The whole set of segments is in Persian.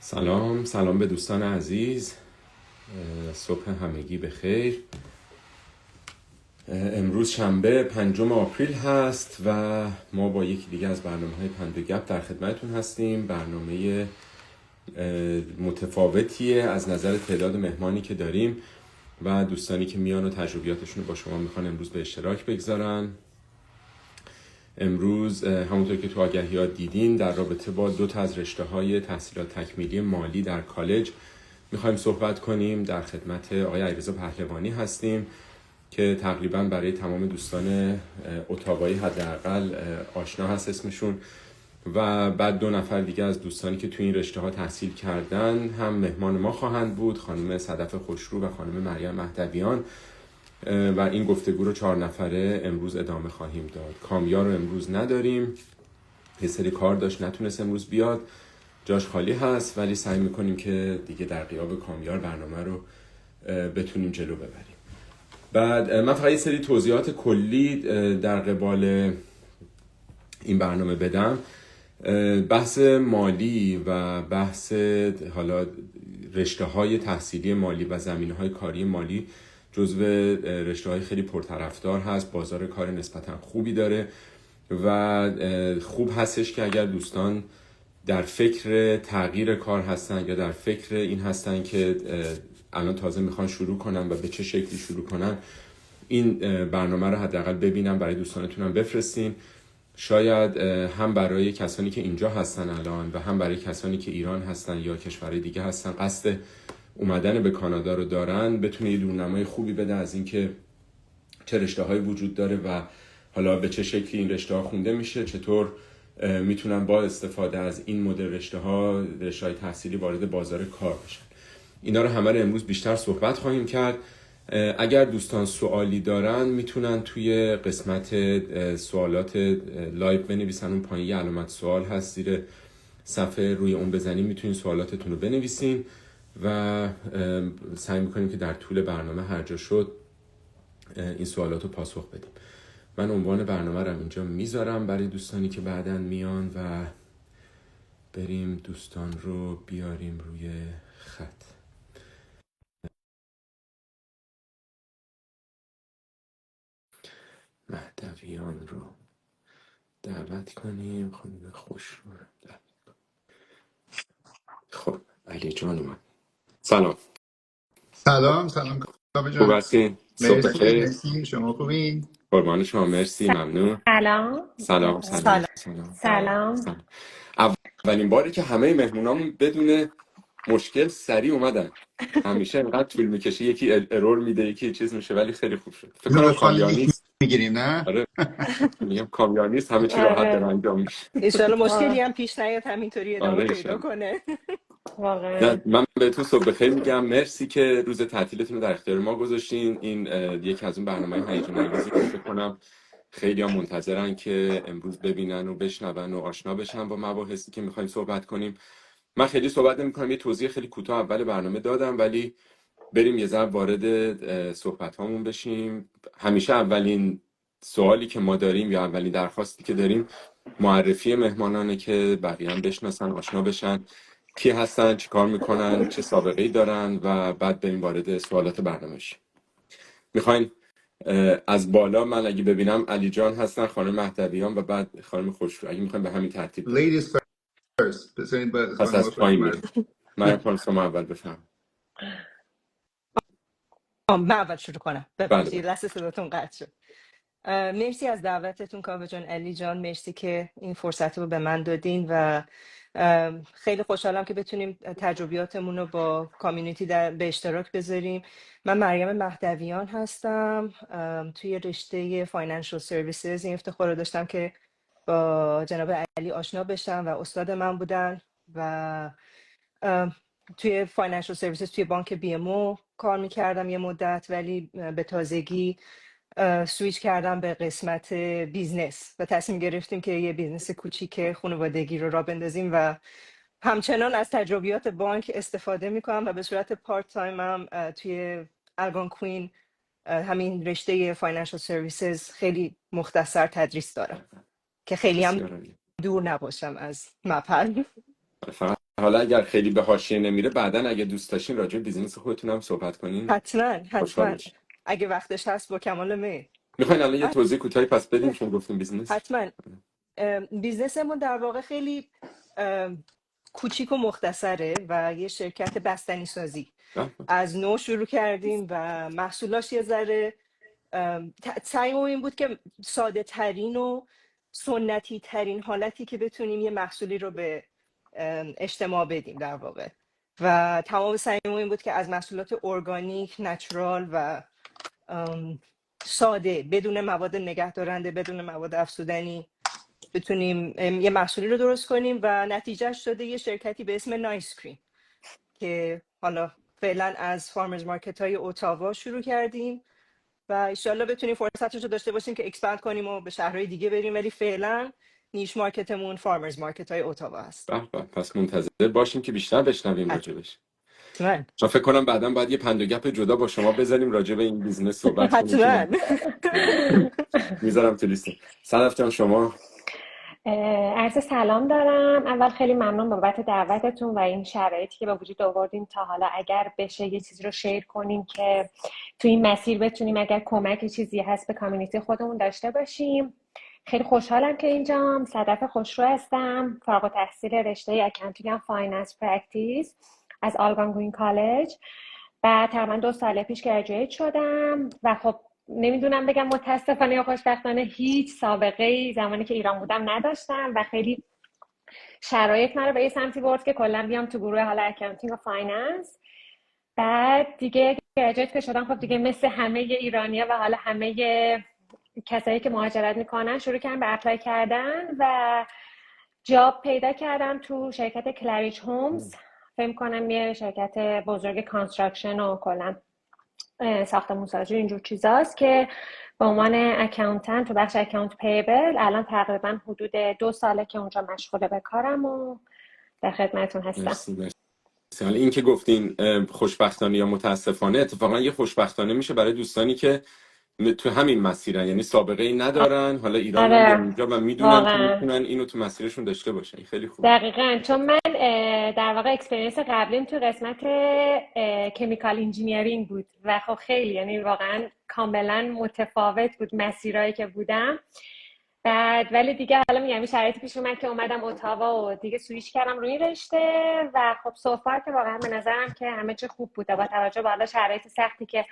سلام به دوستان عزیز. صبح همگی بخیر. امروز شنبه 5 آپریل هست و ما با یکی دیگه از برنامه‌های پند و گپ در خدمتتون هستیم. برنامه متفاوتیه از نظر تعداد مهمانی که داریم و دوستانی که میان و تجربیاتشون رو با شما میخوان امروز به اشتراک بگذارن. امروز همونطور که تو آگهیات دیدین در رابطه با 2 تا از رشته‌های تحصیلات تکمیلی مالی در کالج میخوایم صحبت کنیم. در خدمت آقای علیرضا پهلوانی هستیم که تقریبا برای تمام دوستان اتاوایی حداقل آشنا هست اسمشون، و بعد 2 نفر دیگه از دوستانی که تو این رشته ها تحصیل کردن هم مهمان ما خواهند بود، خانم صدف خوشرو و خانم مریم مهدویان، و این گفتگو رو 4 نفره امروز ادامه خواهیم داد. کامیا رو امروز نداریم، یه سری کار داشت نتونست امروز بیاد، جاش خالی هست، ولی سعی میکنیم که دیگه در غیاب کامیار برنامه رو بتونیم جلو ببریم. بعد من فقط یه سری توضیحات کلی در قبال این برنامه بدم. بحث مالی و بحث حالا رشته‌های تحصیلی مالی و زمینه‌های کاری مالی جزو رشته‌های خیلی پرطرفدار هست، بازار کار نسبتاً خوبی داره و خوب هستش که اگر دوستان در فکر تغییر کار هستن یا در فکر این هستن که الان تازه میخوان شروع کنن و به چه شکلی شروع کنن، این برنامه رو حداقل ببینن، برای دوستانتون هم بفرستین. شاید هم برای کسانی که اینجا هستن الان و هم برای کسانی که ایران هستن یا کشورهای دیگه هستن قصد اومدن به کانادا رو دارن، بتونه یه دورنمای خوبی بده از اینکه چه رشته‌هایی وجود داره و حالا به چه شکلی این رشته‌ها خونده میشه، چطور میتونن با استفاده از این مدل رشته‌های تحصیلی وارد بازار کار بشن. اینا رو همه رو امروز بیشتر صحبت خواهیم کرد. اگر دوستان سوالی دارن میتونن توی قسمت سوالات لایو بنویسن، اون پایین یه علامت سوال هست زیر صفحه، روی اون بزنین میتونین سوالاتتون رو بنویسین و سعی میکنیم که در طول برنامه هر جا شد این سوالات رو پاسخ بدیم. من عنوان برنامه رو اینجا میذارم برای دوستانی که بعداً میان و بریم دوستان رو بیاریم روی خط. مهدویان رو دعوت کنیم، خانم خوش رو دعوت. خب علی جان اومد. سلام. سلام کاوه خوب جان. هستین؟ صبح بخیر. مرسی شما خوبین؟ قربان شما، مرسی، ممنون. سلام. سلام. سلام. سلام. اولین باری که همه مهمونامون بدون مشکل سریع اومدن. همیشه اینقدر طول میکشه، یکی ارور میده، یکی چیز میشه، ولی خیلی خوب شد. فکر کنم نوت‌های کامیاب لیک نیست. میگیریم نه؟ آره میگم کامیاب نیست، همه چی راحت داره آره انجام میشه. ایشالا مشکلی آه، هم پیش نیاد، همینطوری ادامه آره پیدا ایشان. کنه. واقعا نه، من بهتون صبح بخیر میگم. مرسی که روز تعطیلتون رو در اختیار ما گذاشتین. این یکی از اون برنامه‌های هیجان انگیزی که فکر کنم خیلی هم منتظرن که امروز ببینن و بشنون و آشنا بشن با مباحثی که میخوایم صحبت کنیم. من خیلی صحبت نمی‌کنم، یه توضیح خیلی کوتاه اول برنامه دادم، ولی بریم یه ذره وارد صحبت‌هامون بشیم. همیشه اولین سوالی که ما داریم یا اولین درخواستی که داریم معرفی مهمانانه که بقیه هم بشناسن، آشنا بشن، کی هستن، چی کار میکنن، چه سابقه‌ای دارن، و بعد بریم وارد سوالات برنامه شیم. میخواین از بالا من اگه ببینم علی جان هستن، خانم مهدویان و بعد خانم خوشرو، اگه میخواین به همین ترتیب بریم. Ladies first. بذارین با پس خانم از پایین فرمد. میریم. مریم خانم شما اول بفهم. من اول شروع کنم، بله ببخشید بله. لحظه صداتون قطع شد. مرسی از دعوتتون کاوه جان، علی جان، مرسی که این فرصت رو به من دادین و خیلی خوشحالم که بتونیم تجربیاتمون رو با کامیونیتی به اشتراک بذاریم. من مریم مهدویان هستم، توی رشته فاینانشل سرویسز این افتخار رو داشتم که با جناب علی آشنا بشم و استاد من بودن و توی فاینانشل سرویسز توی بانک بی ام او کار میکردم یه مدت، ولی به تازگی سویچ کردم به قسمت بیزنس و تصمیم گرفتیم که یه بیزنس کوچیک خانوادگی رو راه بندازیم و همچنان از تجربیات بانک استفاده میکنم و به صورت پارت تایم هم توی الگون همین رشته فاینانشل سرویسز خیلی مختصر تدریس دارم که خیلی هم بسیار عالی. دور نباشم از مپل. فقط حالا اگر خیلی به حاشیه نمیره بعداً اگه دوست داشتین راجع به بیزینس خودتون هم صحبت کنین حتما خوشحال حتما میشم. اگه وقتش هست با کمال میل. میخواین الان یه توضیح کوتاهی پس بدین چون گفتیم بیزینس؟ حتما. بیزنسمون در واقع خیلی کوچیک و مختصره و یه شرکت بستنی سازی از نو شروع کردیم و محصولاش یه ذره سعیمون این بود که ساده ترین و سنتی ترین حالتی که بتونیم یه محصولی رو به اجتماع بدیم در واقع، و تمام سعیمون این بود که از محصولات ارگانیک، نچرال و ساده، بدون مواد نگهدارنده، بدون مواد افزودنی، بتونیم یه محصولی رو درست کنیم و نتیجهش شده یه شرکتی به اسم نایس کریم که حالا فعلا از فارمرز مارکت های اتاوا شروع کردیم و انشالله بتونیم فرصتش رو داشته باشیم که اکسپند کنیم و به شهرهای دیگه بریم، ولی فعلا نیش مارکتمون فارمرز مارکت های اتاوا هست. پس منتظر باشیم که بیشتر بشنویم راجبش. حتما چون فکر کنم بعداً باید یه پند و گپ جدا با شما بزنیم راجع به این بیزنس صحبت کنیم. حتما. میذارم تو لیست. صدف جان شما؟ عرض سلام دارم. اول خیلی ممنون بابت دعوتتون و این شرایطی که به وجود آوردین تا حالا اگر بشه یه چیزی رو شیر کنیم که تو این مسیر بتونیم اگر کمک چیزی هست به کامیونیتی خودمون داشته باشیم. خیلی خوشحالم که اینجام. صدف خوشرو هستم، فارغ التحصیل رشته اکانتینگ و فایننس پرکتیس از آلگونگوین کالج. بعد تقریبا 2 سال پیش گریجویت شدم و خب نمیدونم بگم متاسفانه یا خوشبختانه هیچ سابقه ای زمانی که ایران بودم نداشتم و خیلی شرایط من رو به یه سمتی برد که کلا بیام تو گروه حالا اکانتینگ و فایننس. بعد دیگه گریجویت که شدم خب دیگه مثل همه ایرانی‌ها و حالا همه کسایی که مهاجرت میکنن شروع کردم به اپلای کردن و جاب پیدا کردم تو شرکت کلاریج هومز. فکر کنم یه شرکت بزرگ کانستراکشن و کلا ساختمان‌سازی و اینجور چیزاست که به عنوان اکاونتنت تو بخش اکاونت پیبل الان تقریبا حدود 2 ساله که اونجا مشغول به کارم و در خدمتتون هستم. مرسی. حالا این که گفتین خوشبختانه یا متاسفانه، اتفاقا یه خوشبختانه میشه برای دوستانی که تو همین مسیرن، یعنی سابقه ای ندارن، حالا ایران هم اونجا و میدونن که میتونن اینو تو مسیرشون داشته باشن. خیلی خوب. دقیقاً، چون من در واقع اکسپریانس قبلیم تو قسمت کمیکال انجینیرینگ بود و خب خیلی یعنی واقعا کاملا متفاوت بود مسیرایی که بودم. بعد ولی دیگه حالا میگم این شرایطی پیش اومد که اومدم اتاوا و دیگه سویچ کردم روی رشته و خب سوفار که واقعا به نظرم که همه چی خوب بوده با توجه به حالا شرایط سختی که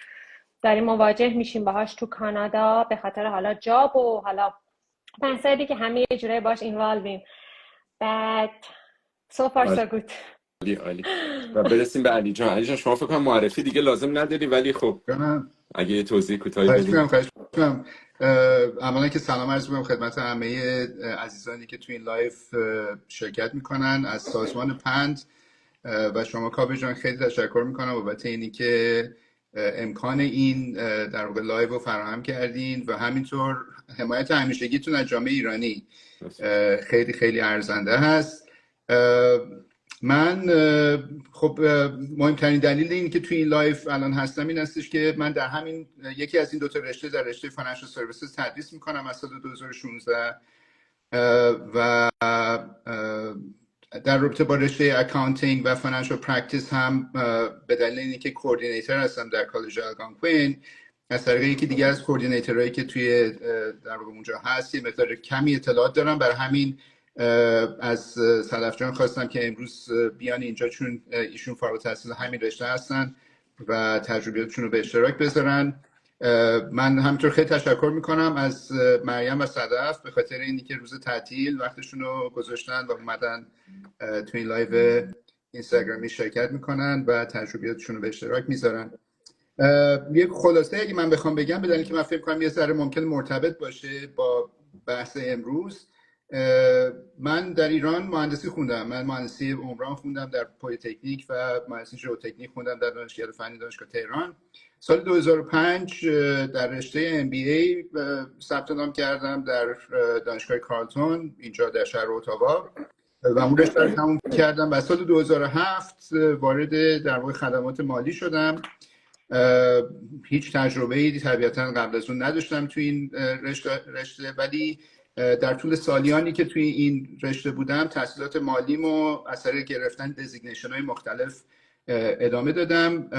داریم مواجه میشیم باهاش تو کانادا به خاطر حالا جاب و حالا مسائلی که همه یه جوری باش اینوالویم. بعد so far so good. عالی. و برسیم به علی جان. علی جان شما فکر کنم معرفی دیگه لازم نداری، ولی خب اگه یه توضیح کوتاهی بدید. خواهش می‌کنم. اولا که سلام عرض می‌کنم خدمت همه عزیزانی که تو این لایف شرکت میکنن از سازمان پند و شما کاوه جان خیلی تشکر میکنم بابت اینی که امکان این در واقع لایو رو فراهم کردین و همینطور حمایت همیشگیتون از جامعه ایرانی خیلی خیلی ارزنده هست. من خب مهمترین دلیل این که توی این لایف الان هستم این هستش که من در همین یکی از این 2 تا رشته در رشته فاینانشال سرویسز تدریس میکنم از سال 2016 و در رابطه با رشته اکاونتینگ و فاینانشال پرکتیس هم به دلیل اینکه کوردینیتور هستم در کالج الگونکوین، از طریق یکی دیگه از کوردینیتورهایی که توی در واقع اونجا هست یه مقدار کمی اطلاعات دارم. برای همین از صدف جان خواستم که امروز بیان اینجا چون ایشون فارغ التحصیل همین رشته هستن و تجربیاتشون رو به اشتراک بذارن. من همینطور خیلی تشکر میکنم از مریم و صدف به خاطر اینی که روز تعطیل وقتشون رو گذاشتن و اومدن تو این لایو اینستاگرامی شرکت میکنن و تجربیاتشون رو به اشتراک میذارن. یک خلاصه اگه من بخوام بگم به دلیلی که من فکر کنم یه ذره ممکن مرتبط باشه با بحث امروز، من در ایران مهندسی خوندم. من مهندسی عمران خوندم در پلی‌تکنیک و مهندسی ژئوتکنیک خوندم در دانشگاه فنی دانشگاه تهران. سال 2005 در رشته MBA ثبت نام کردم در دانشگاه کارلتون اینجا در شهر اتاوا و اون رشته رو تموم کردم و سال 2007 وارد در واقع خدمات مالی شدم. هیچ تجربه‌ای طبیعتاً قبل از اون نداشتم تو این رشته ولی در طول سالیانی که توی این رشته بودم تحصیلات مالیمو از طریق گرفتن دزیگنیشن های مختلف ادامه دادم.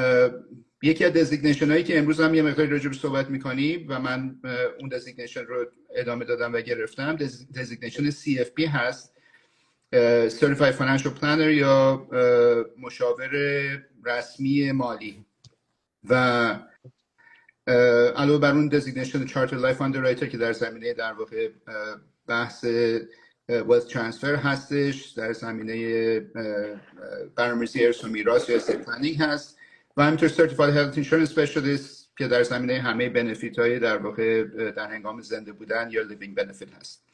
یکی از دزیگنیشن هایی که امروز هم یه مقدار راجع بهش صحبت می‌کنیم و من اون دزیگنیشن رو ادامه دادم و گرفتم، دزیگنیشن CFP هست، Certified Financial Planner یا مشاور رسمی مالی. و علاوه بر اون دزیگنیشن Chartered Life Underwriter که در زمینه در واقع بحث wealth transfer هستش، در زمینه برنامه‌ریزی ارث و میراث یا estate planning هست، و همینطور Certified Health Insurance Specialist که در زمینه همه بنفیت های در واقع در هنگام زنده بودن یا living benefit هست.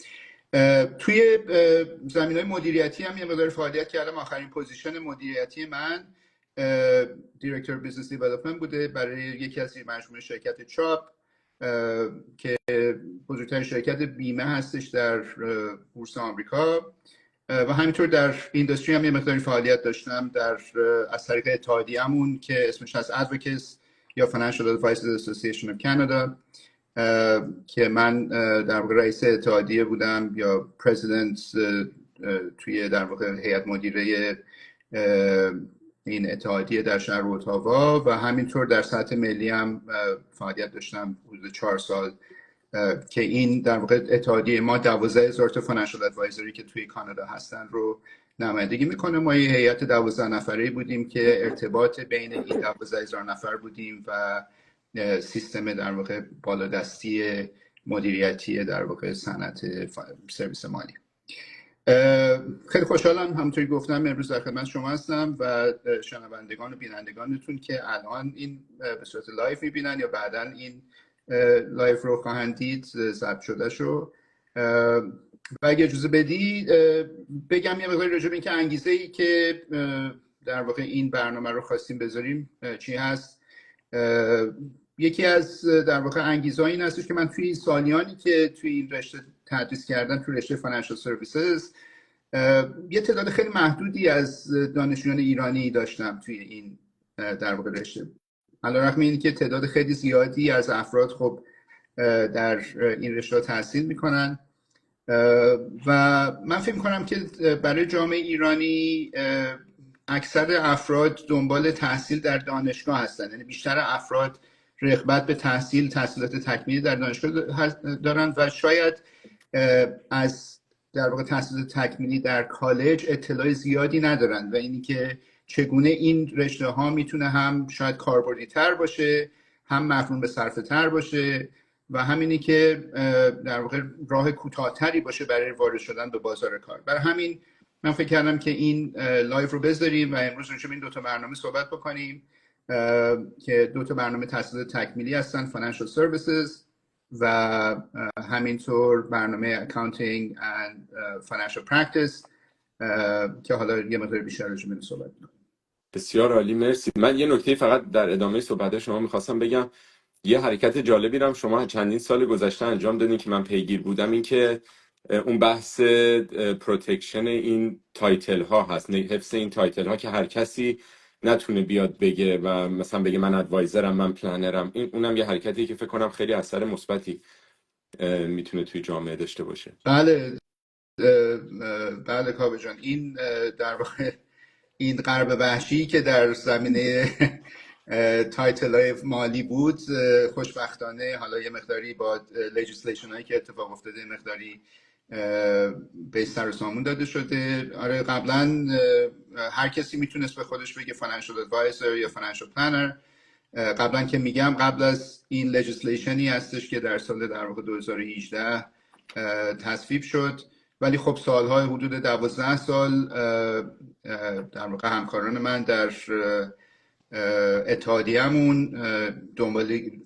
توی زمینه مدیریتی هم یه مقدار فعالیت کردم. آخرین پوزیشن مدیریتی من دیرکتور بیزنس دیولپمنت بوده برای یکی از مجموعه شرکت چاپ که بزرگترین شرکت بیمه هستش در بورس آمریکا، و همینطور در اینداستری هم یه مقداری فعالیت داشتم در از طریق اتحادیه‌مون که اسمش هست Advocates یا Financial Advisors Association of Canada که من در واقع رئیس اتحادیه بودم یا پرزیدنت توی در واقع هیئت مدیره این اتحادیه در شهر اتاوا، و همینطور در سطح ملی هم فعالیت داشتم حدود 4 سال که این در واقع اتحادیه ما 12,000 تا فینانشال ادوایزری که توی کانادا هستن رو نمایندگی میکنه. ما یه هیئت 12 نفره بودیم که ارتباط بین این 12,000 نفر بودیم و سیستم در واقع بالادستی مدیریتی در واقع صنعت سرویس مالی. خیلی خوشحالم همونطوری گفتم امروز در خدمت شما هستم و شنوندگان و بینندگانتون که الان این به صورت لایف میبینن یا بعداً این لایف رو خواهند دید ضبط شده شو. و اگه اجازه بدی بگم یه مقداری راجع به اینکه انگیزه ای که در واقع این برنامه رو خواستیم بذاریم چی هست. یکی از در واقع انگیزه این هستش که من توی سالیانی که توی این رشته تدریس کردم، توی رشته فینانشال سرویسز، یه تعداد خیلی محدودی از دانشجویان ایرانی داشتم توی این در واقع رشته. علیرغم اینکه که تعداد خیلی زیادی از افراد خب در این رشته تحصیل میکنن، و من فکر میکنم که برای جامعه ایرانی اکثر افراد دنبال تحصیل در دانشگاه هستن، یعنی بیشتر افراد رغبت به تحصیلات تکمیلی در دانشگاه دارن و شاید از در واقع تحصیلات تکمیلی در کالج اطلاع زیادی ندارن و اینی که چگونه این رشته ها میتونه هم شاید کاربردی تر باشه، هم مفهوم به صرفه تر باشه، و همینی که در واقع راه کوتاه‌تری باشه برای وارد شدن به بازار کار. برای همین من فکر کردم که این لایو رو بذاریم و امروز راجع به این 2 تا برنامه صحبت بکنیم که 2 تا برنامه تحصیلات تکمیلی هستن، Financial Services و همینطور برنامه Accounting and Financial Practice که حالا یه مقدار بیشتر راجع به این صحبت کنیم. بسیار عالی، مرسی. من یه نکته فقط در ادامه صحبت شما میخواستم بگم. یه حرکت جالبی رو شما چندین سال گذشته انجام دادین که من پیگیر بودم، این که اون بحث پروتکشن این تایتل ها هست، حفظ این تایتل ها که هر کسی نتونه بیاد بگه و مثلا بگه من ادوایزرم، من پلنرم. اونم یه حرکتی که فکر کنم خیلی اثر مثبتی میتونه توی جامعه داشته باشه. بله کاوه جان، این در واقع این غرب وحشی که در زمینه تایتل های مالی بود، خوشبختانه حالا یه مقداری با لیجیسلیشن هایی که اتفاق افتاده مقداری به سر و سامون داده شده. آره، قبلا هر کسی میتونست به خودش بگه فینانشال ادوایزر یا فینانشال پلنر. قبلا که میگم قبل از این لیجیسلیشنی هستش که در سال در واقع 2018 تصویب شد، ولی خب سالهای حدود 12 سال در واقع همکاران من در اتحادیه‌مون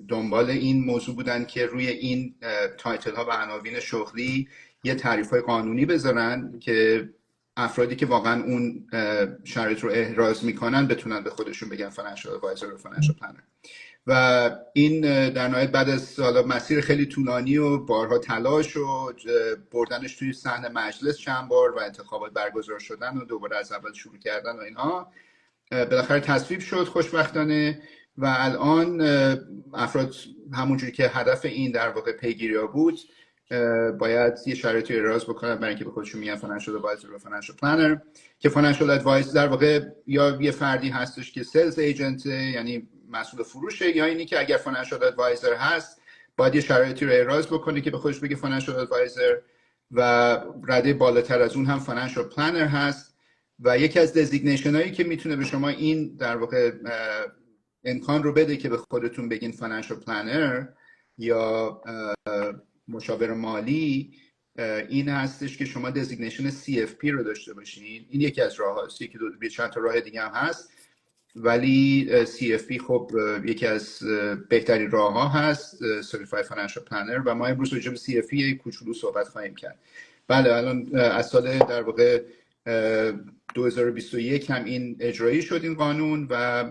دنبال این موضوع بودن که روی این تایتل ها و عناوین شغلی یه تعریف های قانونی بذارن که افرادی که واقعا اون شرایط رو احراز میکنن بتونن به خودشون بگن فینانشال ادوایزر و فینانشال پلنر. و این در نهایت بعد از سالا مسیر خیلی طولانی و بارها تلاش و بردنش توی صحن مجلس چند بار و انتخابات برگزار شدن و دوباره از اول شروع کردن و اینها، بالاخره تصویب شد خوشبختانه. و الان افراد همونجوری که هدف این در واقع پیگیری ها بود باید یه شرایطی اعراض بکنن برای اینکه به خودشون میگن فاینانشال ادوایزر و فاینانشال پلنر، که فاینانشال ادوایزر در واقع یا یه فردی هستش که سلز ایجنت، یعنی مسئول فروشه، یا اینی که اگر فاینانشال ادوایزر هست باید یه شرایطی رو اعراض بکنه که به خودش بگه فاینانشال ادوایزر، و رده بالاتر از اون هم فاینانشال پلنر هست. و یکی از دزیگنیشن هایی که میتونه به شما این در واقع امکان رو بده که به خودتون بگین فاینانشال پلنر یا مشاور مالی، این هستش که شما دزیگنیشن CFP رو داشته باشین. این یکی از راه هست، یکی چند تا راه دیگه هم هست، ولی CFP خب یکی از بهترین راه ها هست، Certified Financial Planner، و ما امروز راجع به CFP یک کوچولو صحبت خواهیم کرد. بله الان از سال در واقع 2021 هم این اجرایی شد این قانون، و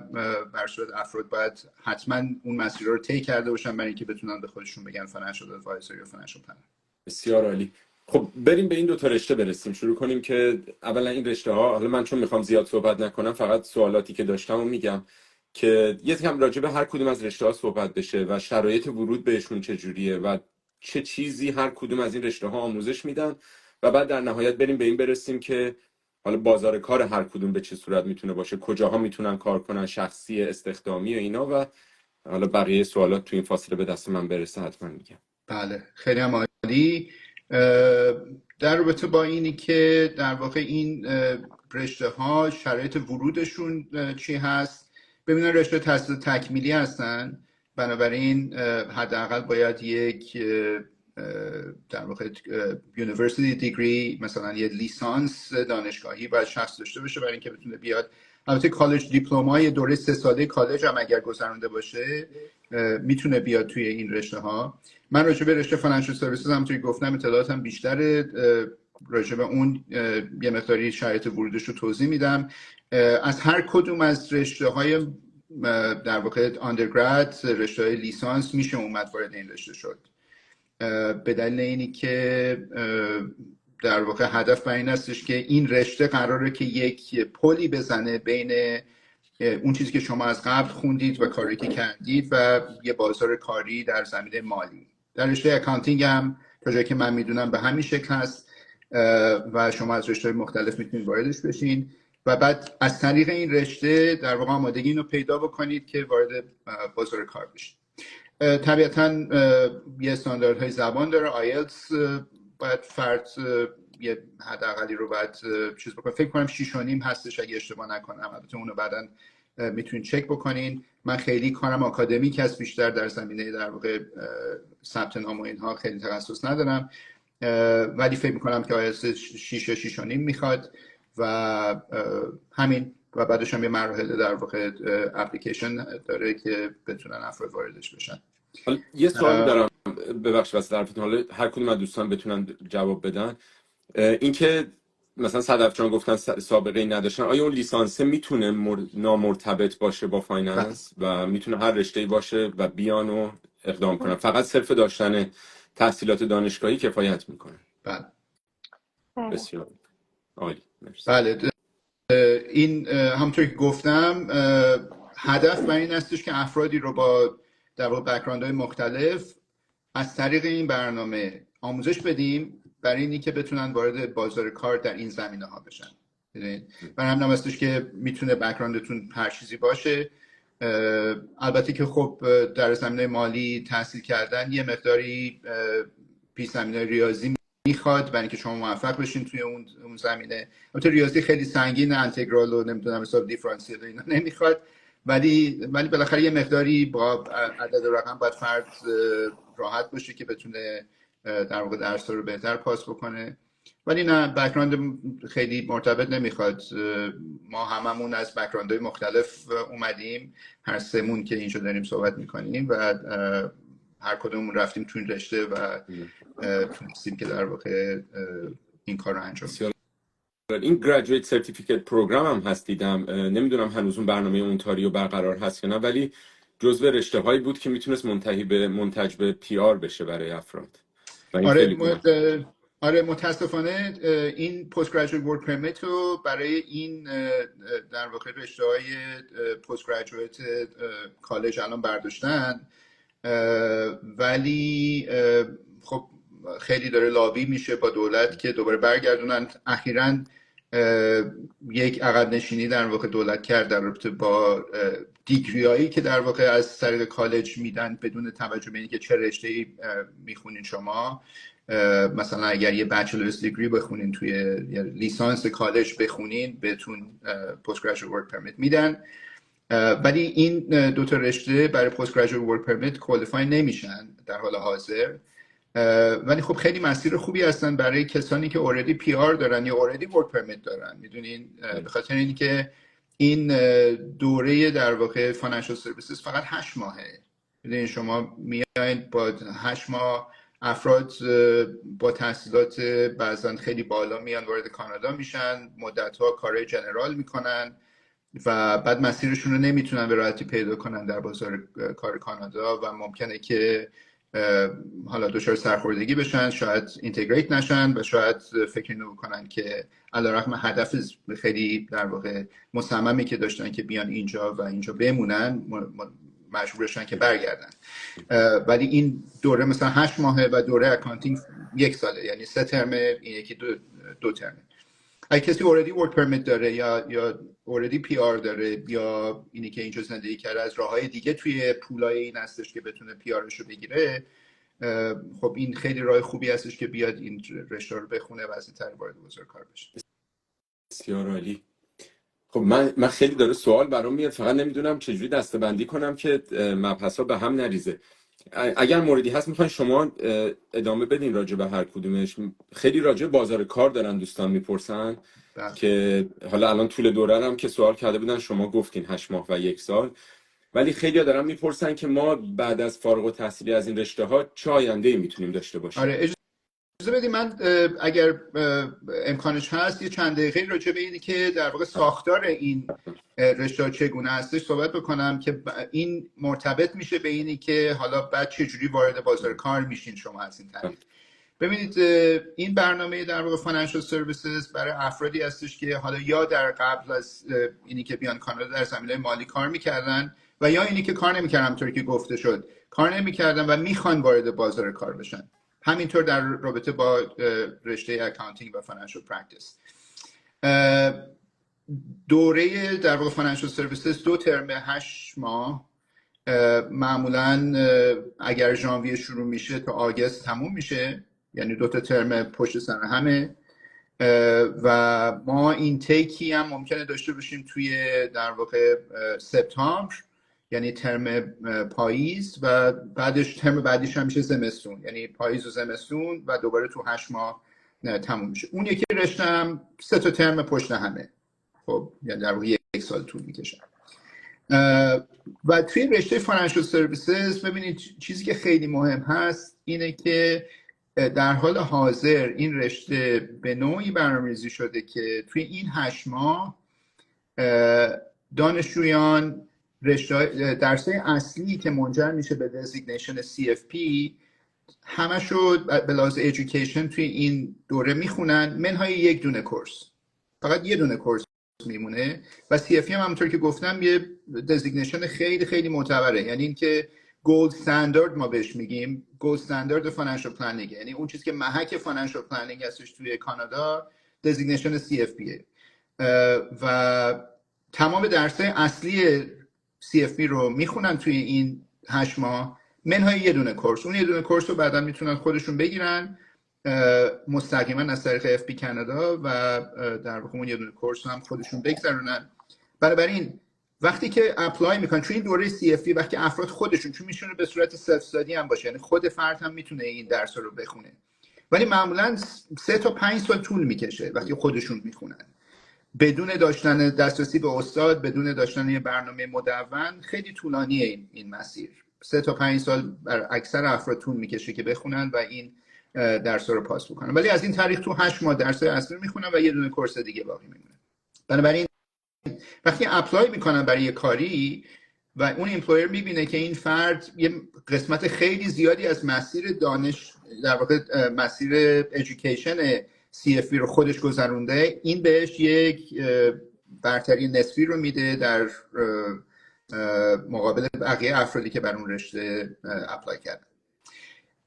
بر صورت افراد باید حتما اون مسیر رو طی کرده باشن برای اینکه بتونن به خودشون بگن فاینانشال ادوایزر یا فاینانشال پلنر. بسیار عالی. خب بریم به این دو تا رشته برسیم. شروع کنیم که اولا این رشته ها، حالا من چون میخوام زیاد صحبت نکنم فقط سوالاتی که داشتم رو میگم که یه کم راجع به هر کدوم از رشته ها صحبت بشه و شرایط ورود بهشون چجوریه و چه چیزی هر کدوم از این رشته ها آموزش میدن، و بعد در نهایت بریم به این برسیم که حالا بازار کار هر کدوم به چه صورت میتونه باشه، کجاها میتونن کار کنن، شخصی، استخدامی و اینا، و حالا بقیه سوالات تو این فاصله به دست من برسه حتما میگم. بله خیلی هم عالی. در رابطه با اینی که در واقع این رشته ها شرایط ورودشون چی هست، ببینن رشته تحصیل تکمیلی هستن، بنابراین حداقل باید یک در واقع یونیورسیتی دیگری، مثلا یه لیسانس دانشگاهی باید شخص داشته باشه برای اینکه بتونه بیاد. البته کالج دیپلمای دوره 3 ساله کالج هم اگر گذرونده باشه میتونه بیاد توی این رشته ها. من راجع به رشته فاینانشال سرویسز همونطوری گفتم اطلاعاتم بیشتره، راجع به اون یه مقداری شرایط ورودش رو توضیح میدم. از هر کدوم از رشته های در واقع آندرگراد، رشته های لیسانس میشه اومد وارد این رشته شد، به دلیل اینی که در واقع هدف بر این هستش که این رشته قراره که یک پلی بزنه بین اون چیزی که شما از قبل خوندید و کاری که کردید و یه بازار کاری در زمینه مالی. در رشته اکانتینگ هم تا جایی که من میدونم به همین شکل هست و شما از رشته مختلف میتونید واردش بشین و بعد از طریق این رشته در واقع آمادگی اینو پیدا بکنید که وارد بازار کار بشید. طبیعتاً یه استانداردهای زبان داره، آیلتس باید فرد یه حداقلی رو باید چیز بکنه، فکر کنم 6.5 هستش اگه اشتباه نکنم، البته اونو بعداً میتونید چک بکنین. من خیلی کارم آکادمیک هست، بیشتر در زمینه در واقع ثبت نام و اینها خیلی تخصص ندارم، ولی فکر میکنم که آیلتس 6.5 میخواد و همین، و بعدش هم یه مراحل در واقع اپلیکیشن داره که بتونن افراد واردش بشن. یه سوالی دارم، ببخشید واسه حرفتون، حالا هر کدوم از دوستان بتونن جواب بدن. اینکه مثلا صدف جان گفتن سابقه ای نداشتن، آیا اون لیسانسه میتونه نامرتبط باشه با فایننس و میتونه هر رشته‌ای باشه و بیان و اقدام کنن، فقط صرف داشتن تحصیلات دانشگاهی کفایت میکنه؟ بله. بسیار عالی، مرسی. بله، این همونطور که گفتم هدف بر این هستش که افرادی رو با در واقع بک‌گراندهای مختلف از طریق این برنامه آموزش بدیم برای اینی که بتونن وارد بازار کار در این زمینه ها بشن. برای همین هستش که میتونه بک‌گراندتون هر چیزی باشه. البته که خب در زمینه مالی تحصیل کردن یه مقداری پیش زمینه ریاضی میخواد برای اینکه شما موفق بشین توی اون زمینه. البته ریاضی خیلی سنگین، انتگرال و نمیدونم حساب دیفرانسیل و اینا نمیخواد، ولی بالاخره یه مقداری با عدد و رقم باید فرد راحت باشه که بتونه در واقع درس رو بهتر پاس بکنه. ولی نه، بک‌گراند خیلی مرتبط نمیخواد. ما هممون از بک‌گراندهای مختلف اومدیم، هر سمون که اینجا داریم صحبت میکنیم و هر کدومون رفتیم تو این رشته و تونستیم که در واقع این کار رو انجام بدیم. این graduate certificate program هم هست دیدم، نمیدونم هنوز اون برنامه اونتاریو برقرار هست یا نه، ولی جزو رشته هایی بود که میتونست منتج به PR بشه برای افراد. آره متاسفانه این post graduate work permit رو برای این در واقع رشته های post graduate کالج الان برداشتن، ولی خب خیلی داره لابی میشه با دولت که دوباره برگردونن. اخیراً یک عقب نشینی در واقع دولت کرد در رابطه با دیگریایی که در واقع از طریق کالج میدن بدون توجه به اینکه چه رشته‌ای میخونین شما. مثلا اگر یه بچلرز دیگری بخونین توی لیسانس کالج بخونین بهتون پست گریجویت ورک پرمیت میدن، ولی این دو تا رشته برای پست گریجویت ورک پرمیت کوالیفای نمیشن در حال حاضر. ولی خب خیلی مسیر خوبی هستن برای کسانی که اوردی پی آر دارن یا اوردی ورک پرمیت دارن. میدونین به خاطر اینکه این دوره در واقع فینانشال سرویسز فقط 8 ماهه. میدونین شما میایین با 8 ماه افراد با تحصیلات بعضا خیلی بالا میان وارد کانادا میشن، مدت‌ها کارهای جنرال میکنن و بعد مسیرشون رو نمیتونن به راحتی پیدا کنن در بازار کار کانادا و ممکنه که حالا دچار سرخوردگی بشن، شاید اینتگریت نشن و شاید فکر اینو بکنن که علیرغم هدف خیلی در واقع مصممی که داشتن که بیان اینجا و اینجا بمونن مجبور بشن که برگردن. ولی این دوره مثلا 8 ماهه و دوره اکانتینگ 1 ساله، یعنی 3 ترمه، این یکی 2 ترمه. اگه کسی اوردی ورک پرمیت داره یا اوردی پی آر داره یا اینی که اینجا زندگی کرده، از راههای دیگه توی پولای این هستش که بتونه پی آرش رو بگیره، خب این خیلی راه خوبی هستش که بیاد این رشته رو بخونه و از این طریق وارد بازار کار بشه. بسیار عالی. خب من خیلی داره سوال برام میاد، فقط نمیدونم چجوری دسته‌بندی کنم که مبحث‌ها به هم نریزه. اگر موردی هست میخواین شما ادامه بدین راجع به هر کدومش. خیلی راجع بازار کار دارن دوستان میپرسن که حالا الان طول دوره هم که سوال کرده بودن شما گفتین 8 ماه و 1 سال، ولی خیلی ها دارن میپرسن که ما بعد از فارغ التحصیلی از این رشته ها چه آینده‌ای میتونیم داشته باشیم. آره اجازه بدید من اگر امکانش هست یه چند دقیقه راجع به اینی که در واقع ساختار این رشته چگونه هستش صحبت بکنم که این مرتبط میشه به اینی که حالا بعد چه جوری وارد بازار کار میشین شما از این طریق. ببینید این برنامه در واقع فینانشال سرویسز برای افرادی هستش که حالا یا در قبل از اینی که بیان کانادا در زمینه مالی کار میکردن و یا اینی که کار نمیکردن، همونطوری که گفته شد کار نمیکردن و میخوان وارد بازار کار بشن. همینطور در رابطه با رشته اکاونتینگ و فینانشال پرکتیس. دوره در واقع فینانشال سرویسز 2 ترم 8 ماه، معمولا اگر ژانویه شروع میشه تا آگوست تموم میشه، یعنی 2 تا ترم پشت سر همه. و ما این تیکی هم ممکنه داشته باشیم توی در واقع سپتامبر، یعنی ترم پاییز، و بعدش ترم بعدیش هم میشه زمستون، یعنی پاییز و زمستون و دوباره تو 8 ماه تموم میشه. اون یکی رشته هم 3 تا ترم پشت همه، خب یعنی در واقع 1 سال طول میکشه. و توی رشته فینانشال سرویسز ببینید چیزی که خیلی مهم هست اینه که در حال حاضر این رشته به نوعی برنامه‌ریزی شده که توی این 8 ماه دانشجویان درس‌های اصلی که منجر میشه به دزیگنیشن CFP همشو به لحاظ ایژوکیشن توی این دوره میخونن، منهای 1 دونه کورس، فقط 1 دونه کورس میمونه. و CFP هم همونطور که گفتم یه دزیگنیشن خیلی خیلی معتبره، یعنی اینکه گولد استاندارد ما بهش میگیم، گولد استاندارد فینانشال پلنینگ، یعنی اون چیزی که محک فینانشال پلنینگ هستش توی کانادا دزیگنیشن CFP. و تمام درس‌های اصلی CFP رو میخونن توی این 8 ماه، منهای 1 دونه کورس. اون 1 دونه کورس رو بعدا میتونن خودشون بگیرن مستقیما از طریق FP کانادا و در واقع اون 1 دونه کورس هم خودشون بگذرونن. بنابراین وقتی که اپلای میکنن توی این دوره CFP، وقتی افراد خودشون، چون میتونه به صورت سلف استادی هم باشه، یعنی خود فرد هم میتونه این درس رو بخونه، ولی معمولا 3 تا 5 سال طول میکشه وقتی خودشون میخونن بدون داشتن دسترسی به استاد، بدون داشتن یه برنامه مدون. خیلی طولانیه این مسیر. 3 تا 5 سال بر اکثر افراد طول میکشه که بخونن و این درس رو پاس بکنن، ولی از این طریق تو 8 ماه درس اصلی میخونن و 1 دونه کورس دیگه باقی میمونه. بنابراین وقتی اپلای میکنن برای یه کاری و اون ایمپلویر میبینه که این فرد یه قسمت خیلی زیادی از مسیر دانش، در واقع مسیر ایژوکیشن CFP رو خودش گذرونده، این بهش یک برتری نسبی رو میده در مقابل بقیه افرادی که بر اون رشته اپلای کردن.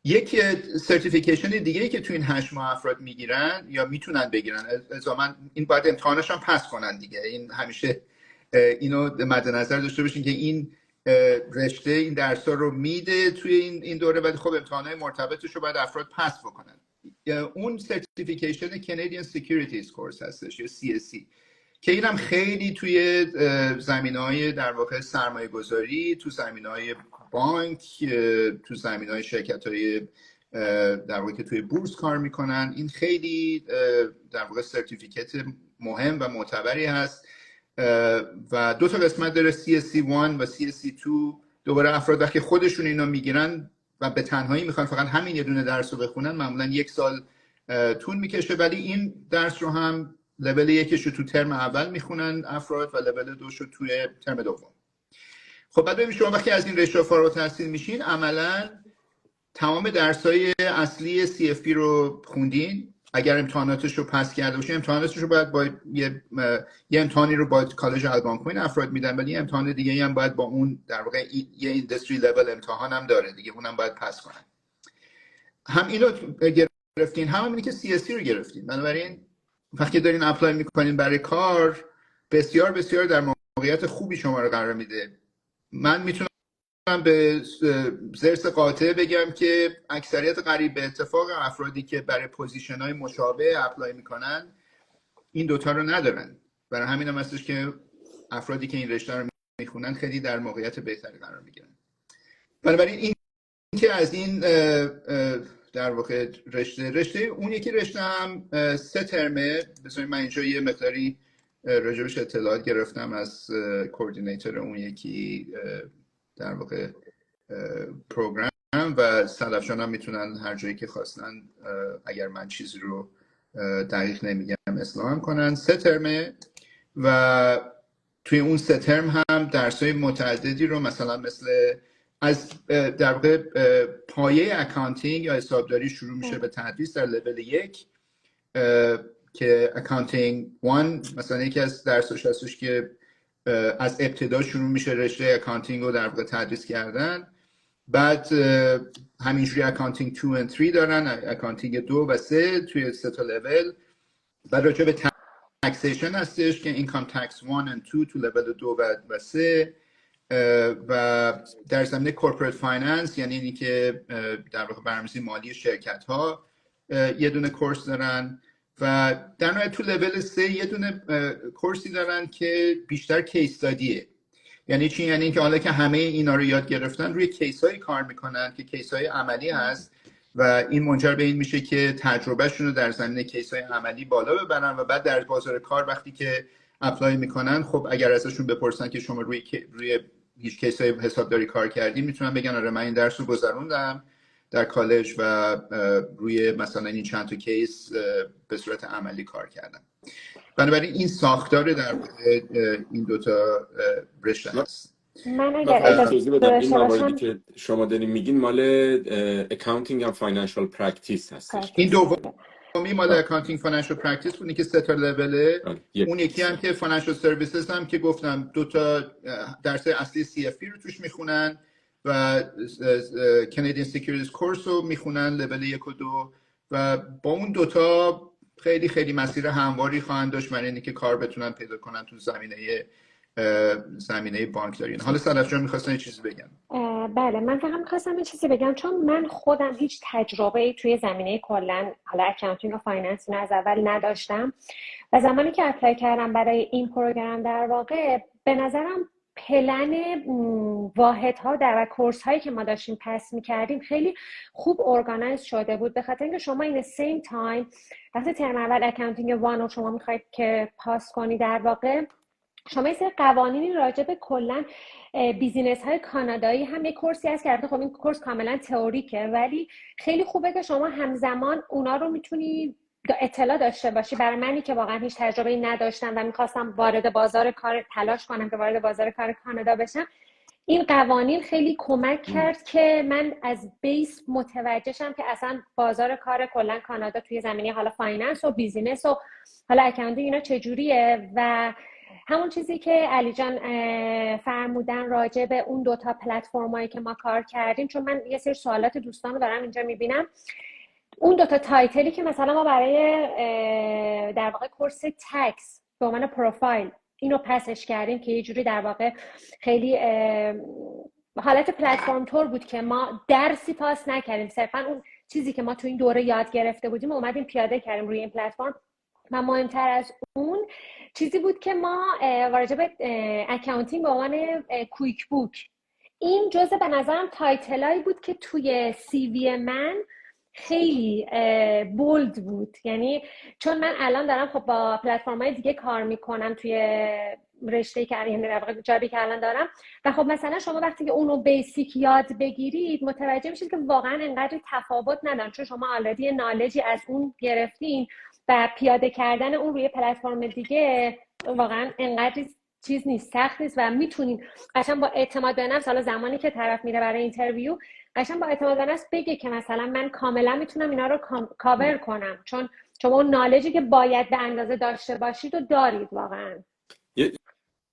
یک سرتیفیکیشن دیگه که تو این 8 ماه افراد میگیرن یا میتونن بگیرن، الزاما این باید امتحانش هم پس کنن دیگه، این همیشه اینو مد نظر داشته باشین که این رشته این درس‌ها رو میده توی این دوره، ولی خب امتحانات مرتبطش رو باید افراد پس بکنن. اون سرتیفیکیشن Canadian Securities Course هستش یا CSC که اینم خیلی توی زمینه‌های در واقع سرمایه گذاری، تو زمینه‌های بانک، تو زمینه‌های شرکت‌های در واقع که توی بورس کار میکنن، این خیلی در واقع سرتیفیکت مهم و معتبری هست و 2 تا قسمت داره، CSC1 و CSC2. دوباره افراد وقتی خودشون اینو میگیرن و به تنهایی میخوان فقط همین یه دونه درس رو بخونن، معمولا 1 سال طول میکشه، ولی این درس رو هم لول 1 رو تو ترم اول میخونن افراد و لول 2 رو توی ترم دوم. خب بعد ببینید شما وقتی از این رشته فارغ التحصیل میشین، عملاً تمام درس‌های اصلی CFP رو خوندین. اگر امتحاناتش رو پس کرده باشین، امتحاناتش رو باید با یه امتحانی رو با کالج الگانکوین افراد میدن، ولی یه امتحان دیگه هم باید با اون در واقع یه ایندستری لول امتحان هم داره دیگه، اونم باید پس کنن. هم اینو گرفتین، هم اینی که CSC رو گرفتین. بنابراین وقتی دارین اپلای میکنین برای کار، بسیار بسیار در موقعیت خوبی شما رو قرار میده. من میتونم به زرس قاطع بگم که اکثریت قریب به اتفاق افرادی که برای پوزیشن های مشابه اپلای میکنن این دوتا رو ندارن. برای همین هم هستش که افرادی که این رشته رو میخونن خیلی در موقعیت بهتری قرار میگیرن. بنابراین این که از این در واقع رشته اون یکی رشته هم 3 ترمه. بذارید من اینجا یه مقداری راجبش اطلاعات گرفتم از کوردینیتور اون یکی در واقع پروگرام و صدفشان هم میتونن هر جایی که خواستن اگر من چیزی رو دقیق نمیگم اصلاح هم کنن. 3 ترمه و توی اون 3 ترم هم درسای متعددی رو مثلا مثل از در واقع پایه اکانتینگ یا حسابداری شروع میشه به تدریس در لول 1 که اکانتینگ 1 مثلا یکی از درساش هستش که از ابتدا شروع میشه رشته اکانتینگ رو در واقع تدریس کردن. بعد همینجوری اکانتینگ 2 و 3 دارن، اکانتینگ 2 و 3 توی 3 تا لول. بعد راجع به تکسیشن هستش که اینکام تکس 1 و 2 تو لول 2 و 3 و در زمینه کورپوریت فایننس یعنی اینی که در واقع برنامه‌ریزی مالی شرکت ها یه دونه کورس دارن و در نهایت تو لول 3 یه دونه کورسی دارن که بیشتر کیس استادیه. یعنی چی؟ یعنی اینکه حالا که همه اینا رو یاد گرفتن روی کیس هایی کار میکنن که کیس های عملی هست و این منجر به این میشه که تجربهشون رو در زمینه کیس های عملی بالا ببرن و بعد در بازار کار وقتی که اپلای میکنن، خب اگر ازشون بپرسن که شما روی هیچ کیس های حسابداری کار کردین، میتونن بگن آره من این درس رو گذروندم در کالج و روی مثلا این چند تا کیس به صورت عملی کار کردم. بنابراین این ساختار در این 2 تا رشته هست. من اگر توضیح بدم این مواردی که شما دارین میگین مال اکاونتینگ و فاینانشال پرکتیس هستش. این دومی مال اکاونتینگ فاینانشال پرکتیس بود که 3 تا لوله. اون یکی هم که فاینانشال سرویسز هم که گفتم 2 تا درس اصلی CFP رو توش میخونن و Canadian Securities Course رو میخونن لول 1 و 2 و با اون 2 تا خیلی خیلی مسیر همواری خواهند داشت برای اینکه کار بتونن پیدا کنن تو زمینه بانکداری. حالا صدف جان می‌خواستن یه چیزی بگم. بله من فقط می‌خواستم یه چیزی بگم، چون من خودم هیچ تجربه‌ای توی زمینه کلاً حالا اکاونتینگ و فایننس از اول نداشتم و زمانی که اپلای کردم برای این پروگرام در واقع به نظرم پلن واحدها و کورس هایی که ما داشتیم پس می‌کردیم خیلی خوب ارگانایز شده بود، به خاطر اینکه شما این سیم تایم وقتی ترم اول اکاونتینگ 1 رو شما می‌خواید که پاس کنی، در واقع شما یه سری قوانینی راجع به کلا بیزینس های کانادایی هم یه کورسی هست که خب این کورس کاملا تئوریکه، ولی خیلی خوبه که شما همزمان اونا رو میتونی اطلاع داشته باشی. برای منی که واقعا هیچ تجربه‌ای نداشتم و میخواستم وارد بازار کار تلاش کنم که وارد بازار کار کانادا بشم، این قوانین خیلی کمک کرد که من از بیس متوجه شم که اصلا بازار کار کلا کانادا توی زمینه حالا فایننس و بیزینس و حالا اکاونتینگ اینا چجوریه و همون چیزی که علی جان فرمودن راجع به اون دوتا پلتفرمایی که ما کار کردیم، چون من یه سری سوالات دوستان رو دارم اینجا میبینم. اون دوتا تایتلی که مثلا ما برای در واقع کورس تکس به عنوان پروفایل اینو پسش کردیم که یه جوری در واقع خیلی حالت پلتفرم تور بود که ما درسی پاس نکردیم، صرفا اون چیزی که ما تو این دوره یاد گرفته بودیم اومدیم پیاده کردیم روی این پلتفرم. و مهمتر از اون چیزی بود که ما راجع به اکاونتینگ به عنوان کویک بوک، این جزء به نظرم تایتلایی بود که توی سی وی من خیلی بولد بود. یعنی چون من الان دارم خب با پلتفرم‌های دیگه کار میکنم توی رشته‌ای که یعنی در واقع جابی که الان دارم، و خب مثلا شما وقتی که اونو بیسیک یاد بگیرید متوجه میشید که واقعا انقدر تفاوت ندارن، چون شما آلردی نالجی از اون گرفتین و پیاده کردن اون روی پلتفرم دیگه واقعا انقدر چیز نیست، سخت نیست و میتونین قشنگ با اعتماد به نفس، حالا زمانی که طرف میره برای اینترویو قشنگ با اعتماد به نفس بگه که مثلا من کاملا میتونم اینا رو کاور کنم، چون شما اون نالجی که باید به اندازه داشته باشید و دارید واقعا.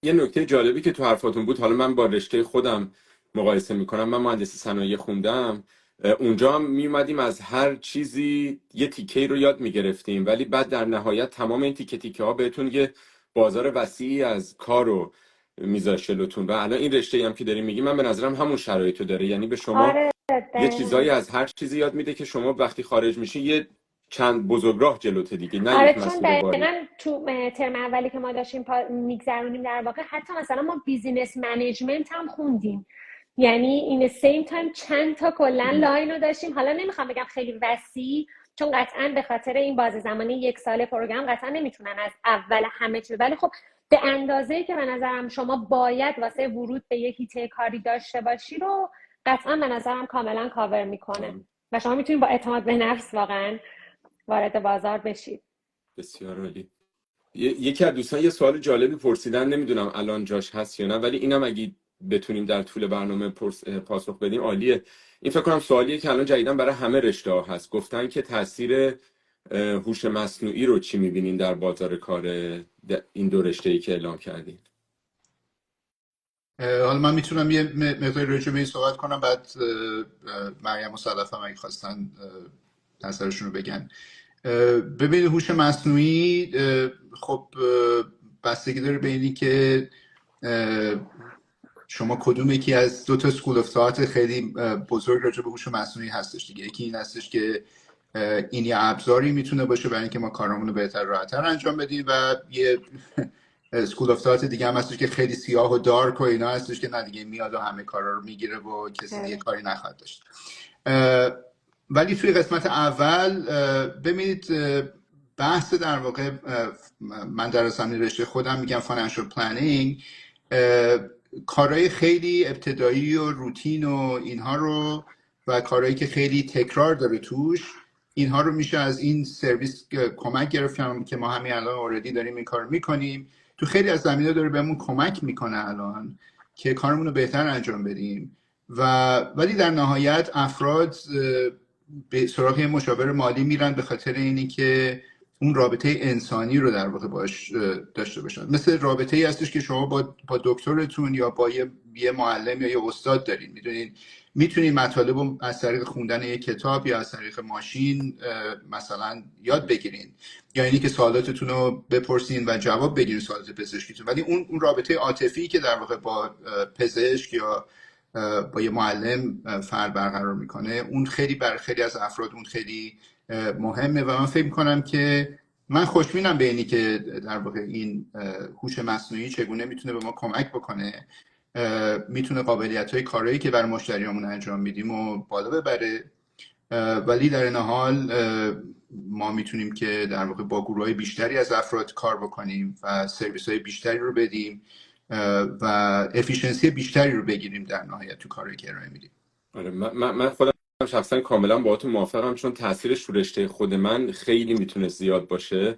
یه نکته جالبی که تو حرفاتون بود، حالا من با رشته خودم مقایسه میکنم، من مهندسی صنایع خوندم، اونجا هم میومدیم از هر چیزی یه تیکه رو یاد میگرفتیم، ولی بعد در نهایت تمام این تیکه ها بهتون یه بازار وسیعی از کار رو میذاشت جلوتون. و الان این رشته هم که داریم میگیم من به نظرم همون شرایطو داره، یعنی به شما آره یه چیزایی از هر چیزی یاد میده که شما وقتی خارج میشین یه چند بزرگراه جلوته دیگه، نه آره یک چون مسیر باری. دقیقاً تو ترم اولی که ما داشتیم میگذرونیم در واقع حتی مثلا ما بیزینس منیجمنت هم خوندیم، یعنی این سیم تایم چند تا کلا لاین رو داشتیم. حالا نمیخوام بگم خیلی وسیع، چون قطعا به خاطر این بازه زمانی یک ساله پروگرام قطعا نمیتونن از اول همه چیز، ولی خب به اندازه‌ای که به نظرم شما باید واسه ورود به یک هیته کاری داشته باشی رو قطعا به نظرم کاملا کاور میکنه و شما میتونید با اعتماد به نفس واقعا وارد بازار بشید. بسیار عالی. یکی از دوستان یه سوال جالبی پرسیدن، نمیدونم الان جاش هست یا نه، ولی اینم اگه بتونیم در طول برنامه پاسخ بدیم عالیه. این فکر کنم سوالیه که الان جدیداً برای همه رشته‌ها هست. گفتن که تاثیر هوش مصنوعی رو چی می‌بینین در بازار کار این دو رشته‌ای که اعلام کردین؟ حالا من میتونم یه مقدار راجع به این صحبت کنم، بعد مریم و صدف هم اگه خواستن نظرشون رو بگن. ببینید هوش مصنوعی خب بستگی داره به اینی که شما کدوم یکی از دو تا اسکول اف ثات خیلی بزرگ راجع به هوش مصنوعی هستش دیگه. یکی این هستش که این یه ابزاری میتونه باشه برای اینکه ما کارامون رو بهتر راحت‌تر انجام بدیم، و یه اسکول اف ثات دیگه هم هستش که خیلی سیاه و دارک و اینا هستش که نه دیگه میاد و همه کارا رو میگیره و کسی دیگه کاری نخواهد داشت. ولی توی قسمت اول ببینید بحث در واقع من در زمینه رشته خودم میگم فاینانشال پلنینگ، کارهای خیلی ابتدایی و روتین و اینها رو و کارهایی که خیلی تکرار داره توش، اینها رو میشه از این سرویس کمک گرفتم که ما همین الان اوردی داریم این کار میکنیم. تو خیلی از زمینه داره بهمون کمک میکنه الان که کارمون رو بهتر انجام بدیم. ولی در نهایت افراد به سراغ مشاور مالی میرن به خاطر اینی که اون رابطه انسانی رو در واقع باش داشته باشن. مثل رابطه ای هستش که شما با دکترتون یا با یه معلم یا یه استاد دارین. میتونین مطالب رو از طریق خوندن یک کتاب یا از طریق ماشین مثلا یاد بگیرین، یا اینی که سوالاتتون رو بپرسین و جواب بگیرین سوالات پزشکیتون. ولی اون رابطه عاطفی که در واقع با پزشک یا با یه معلم فرد برقرار میکنه، اون خیلی برای خیلی از افراد اون خیلی مهمه. و من فکر میکنم که من خوشبینم به اینی که در واقع این هوش مصنوعی چگونه میتونه به ما کمک بکنه، میتونه قابلیت‌های کارهایی که برای مشتریامون انجام میدیم و بالا ببره. ولی در این حال ما میتونیم که در واقع با گروه‌های بیشتری از افراد کار بکنیم و سرویس‌های بیشتری رو بدیم و افیشنسی بیشتری رو بگیریم در نهایت تو کاری که ارائه میدیم. آره من خودم شخصا کاملا باهاتون موافقم، چون تاثیرش رو رشته خود من خیلی میتونه زیاد باشه،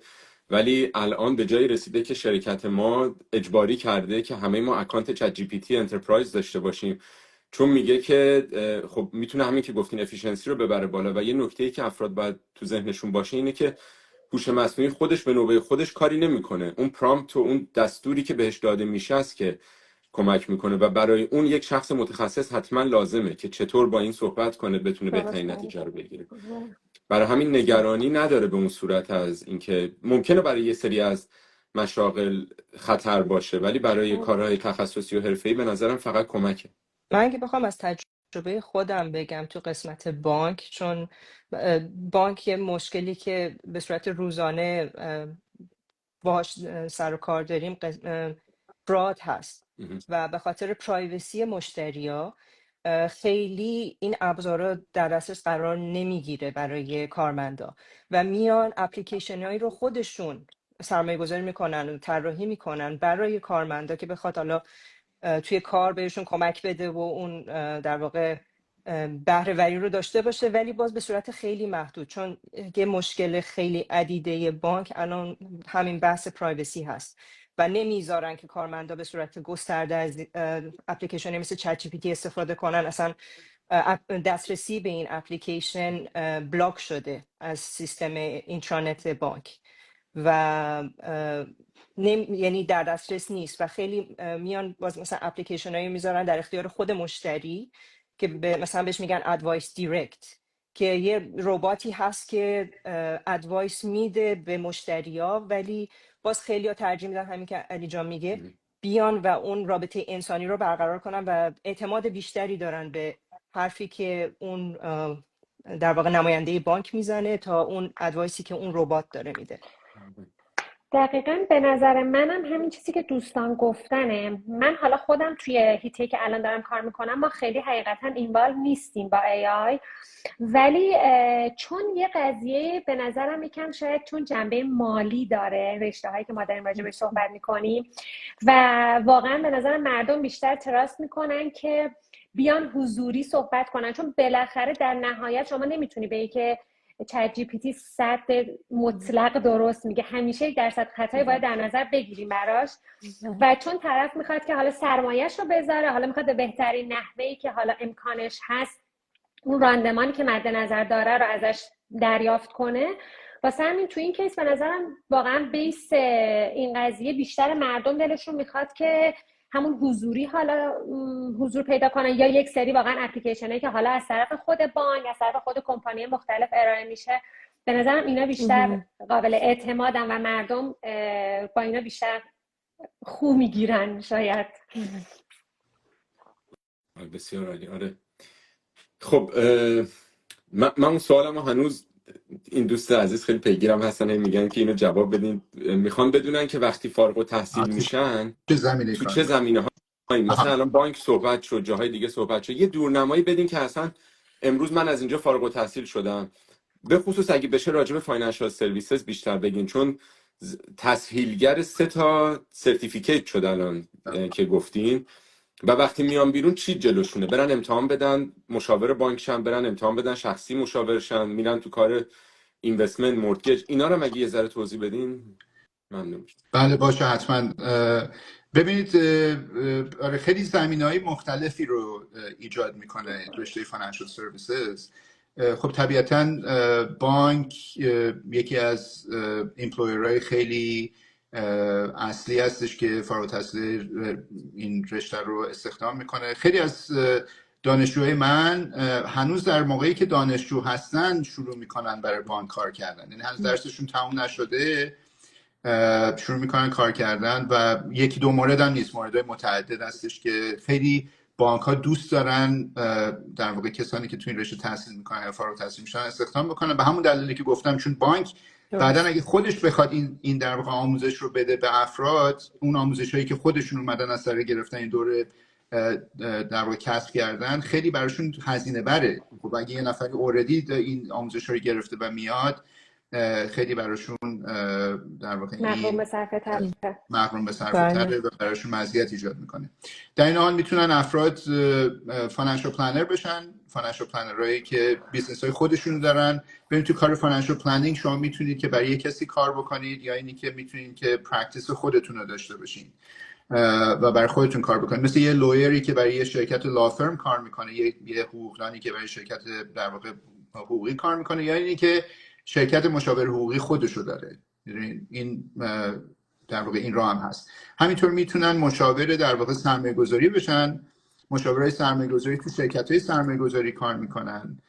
ولی الان به جایی رسیده که شرکت ما اجباری کرده که همه ما اکانت چت جی پی تی انترپرایز داشته باشیم، چون میگه که خب میتونه همین که گفتین افیشنسی رو ببره بالا. و یه نکته‌ای که افراد باید تو ذهنشون باشه اینه که هوش مصنوعی خودش به نوبه خودش کاری نمیکنه. اون پرامپت و اون دستوری که بهش داده میشه است که کمک میکنه و برای اون یک شخص متخصص حتما لازمه که چطور با این صحبت کنه بتونه بهترین نتیجه رو بگیره. برای همین نگرانی نداره به اون صورت از اینکه ممکنه برای یه سری از مشاغل خطر باشه، ولی برای کارهای تخصصی و حرفه‌ای به نظرم فقط کمکه. من اگه بخوام از تجربه خودم بگم تو قسمت بانک، چون بانک یه مشکلی که به صورت روزانه باهاش سر و کار داریم فراد هست و به خاطر پرایوسی مشتریا خیلی این ابزارا در دسترس قرار نمیگیره برای کارمندا و میان اپلیکیشن هایی رو خودشون سرمایه گذاری میکنن و طراحی میکنن برای کارمندا که بخواد حالا توی کار بهشون کمک بده و اون در واقع بهره وری رو داشته باشه، ولی باز به صورت خیلی محدود، چون یه مشکل خیلی عدیده بانک الان همین بحث پرایوسی هست و نمیذارن که کارمندا به صورت گسترده از اپلیکیشن مثل چت جی پی تی استفاده کنن. اصلا دسترسی به این اپلیکیشن بلاک شده از سیستم اینترنت بانک و یعنی در دسترس نیست و خیلی میان باز مثلا اپلیکیشن هایی میذارن در اختیار خود مشتری که مثلا بهش میگن ادوایس دیرکت، که یه رباتی هست که ادوایس میده به مشتریا، ولی باز خیلی ها ترجیح میدن همین که علی جان میگه بیان و اون رابطه انسانی رو برقرار کنن و اعتماد بیشتری دارن به حرفی که اون در واقع نماینده بانک میزنه تا اون ادوایسی که اون ربات داره میده. دقیقاً به نظر منم همین چیزی که دوستان گفتنه. من حالا خودم توی هیته که الان دارم کار میکنم ما خیلی حقیقتاً اینوالو نیستیم با AI، ولی چون یه قضیه به نظرم یکم شاید چون جنبه مالی داره رشته هایی که ما داریم راجع بهش صحبت میکنیم و واقعاً به نظرم مردم بیشتر تراست میکنن که بیان حضوری صحبت کنن، چون بالاخره در نهایت شما نمیتونی بگی که چت جی پی تی 100 مطلق درست میگه، همیشه 1% خطایی باید در نظر بگیریم براش و چون طرف میخواد که حالا سرمایه‌اش رو بذاره، حالا میخواد به بهترین نحوهی که حالا امکانش هست اون راندمانی که مد نظر داره رو ازش دریافت کنه. واسه همین تو این کیس به نظرم واقعا بیس این قضیه بیشتر مردم دلشون میخواد که همون حضوری حالا حضور پیدا کنن یا یک سری واقعا اپلیکیشنایی که حالا از طرف خود بانک از طرف خود کمپانی مختلف ارائه میشه. به نظرم اینا بیشتر قابل اعتمادن و مردم با اینا بیشتر خو میگیرن شاید. بسیار عالی. آره خب من اون سوالمو هنوز این دوست عزیز خیلی پیگیرم هستن، میگن که اینو جواب بدین. میخوان بدونن که وقتی فارغ التحصیل میشن تو چه زمینه های مثلا الان بانک صحبت شد، جاهای دیگه صحبت شد، یه دورنمایی بدین که اصلا امروز من از اینجا فارغ التحصیل شدم، به خصوص اگه بشه راجع به فاینانشال سرویسز بیشتر بگین، چون تسهیلگر 3 تا سرتیفیکیت شد الان که گفتین و وقتی میان بیرون چی جلوشونه؟ برن امتحان بدن مشاور بانکشن، برن امتحان بدن شخصی مشاورشن، میرن تو کار اینوستمنت مورتگیج. اینا رو مگه یه ذره توضیح بدین ممنون میشم. بله باشه حتما. ببینید آره خیلی زمینه‌های مختلفی رو ایجاد میکنه رشته فاینانشال سرویسز. خب طبیعتاً بانک یکی از ایمپلویرهای خیلی اصلی هستش که فارغ التحصیل این رشته رو استخدام میکنه. خیلی از دانشجوهای من هنوز در موقعی که دانشجو هستن شروع میکنن برای بانک کار کردن، یعنی هنوز درسشون تموم نشده شروع میکنن کار کردن و یکی دو مورد هم نیست، موردهای متعدد هستش که خیلی بانک ها دوست دارن در واقع کسانی که تو این رشته تحصیل میکنن یا فارغ التحصیل میشن استخدام بکنن. به همون دلیلی که گفتم، چون بانک بعدن اگه خودش بخواد این در واقع آموزش رو بده به افراد، اون آموزش هایی که خودشون اومدن از سر گرفتن این دوره در واقع کسب کردن خیلی براشون هزینه بره. خب اگه یه نفری اوردی این آموزش رو گرفته و میاد خیلی براشون در واقع محروم به صرفه تره و براشون مزیت ایجاد میکنه. در این حال میتونن افراد فاینانشال پلنر بشن، فاینانشال پلنرایی که بیزنس های خودشون دارن. ببین تو کار فاینانشال پلنینگ شما میتونید که برای کسی کار بکنید یا اینی که میتونید که پرکتیس خودتون رو داشته باشین و برای خودتون کار بکنید، مثل یه لویری که برای یه شرکت لافرم کار میکنه، یه حقوقدانی که برای شرکت در واقع حقوقی کار میکنه، یا اینی که شرکت مشاور حقوقی خودشو داره. این در واقع این راه هم هست. همینطور میتونن مشاور در واقع سرمایه گذاری بشن. مشاورای سرمایه گذاری تو شرکت های سرمایه گذاری کار میکنن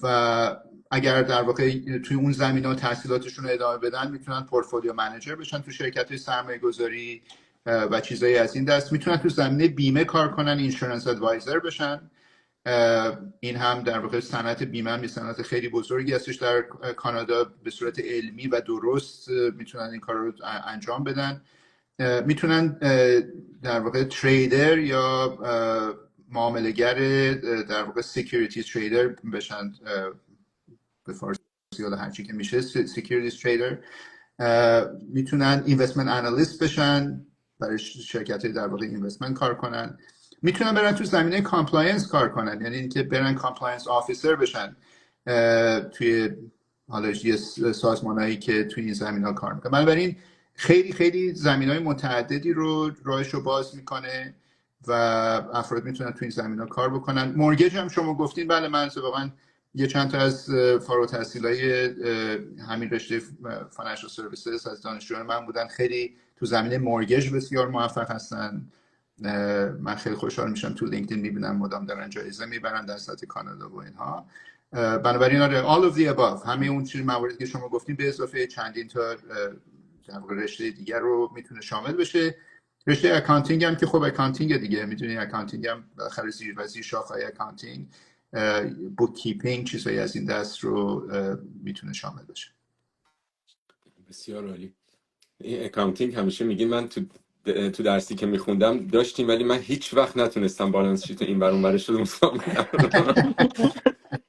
و اگر در واقع توی اون زمینه تحصیلاتشون رو ادامه بدن میتونن پورتفولیو منیجر بشن تو شرکت های سرمایه گذاری و چیزایی از این دست. میتونن تو زمینه بیمه کار کنن، اینشورنس ادوایزر بشن. این هم در واقع صنعت بیمه هم صنعت خیلی بزرگی هستش در کانادا. به صورت علمی و درست میتونن این کار رو انجام بدن. میتونن در واقع تریدر یا معامله‌گر در واقع سکیوریتیز تریدر بشن به فارسی یا هر چی که میشه سکیوریتیز تریدر. میتونن اینوستمنت آنالیست بشن، برای شرکت در واقع اینوستمنت کار کنن. میتونن برن تو زمینه کامپلاینس کار کنن، یعنی اینکه برن کامپلاینس آفیسر بشن توی حالا یه سازمانایی که توی این زمینه‌ها کار میکنن. بنابراین خیلی خیلی زمینهای متعددی رو راهشو باز میکنه و افراد میتونن توی این زمینه‌ها کار بکنن. مورگیج هم شما گفتین، بله من واقعا یه چند تا از فارغ التحصیلای همین رشته فینانشال سرویسز از دانشجویان من بودن، خیلی تو زمینه مورگیج بسیار موفق هستن. من خیلی خوشحال میشم تو لینکدین میبینم مدام دارن جایزه میبرن در سطح کانادا و اینها. بنابراین آره all of the above، همه اون چیز مواردی که شما گفتین به اضافه چندین تا در واقع رشته دیگر رو میتونه شامل بشه. رشته اکانتینگ هم که خب اکانتینگ دیگه، میدونید اکانتینگ هم بالاخره زیر و زیر شاخه‌های اکانتینگ، بوک کیپینگ، چیزایی از این دست رو میتونه شامل بشه. بسیار عالی. این اکانتینگ همیشه میگین، من تو درسی که میخوندم داشتیم ولی من هیچ وقت نتونستم بالانس شیت این ور اون ورش رو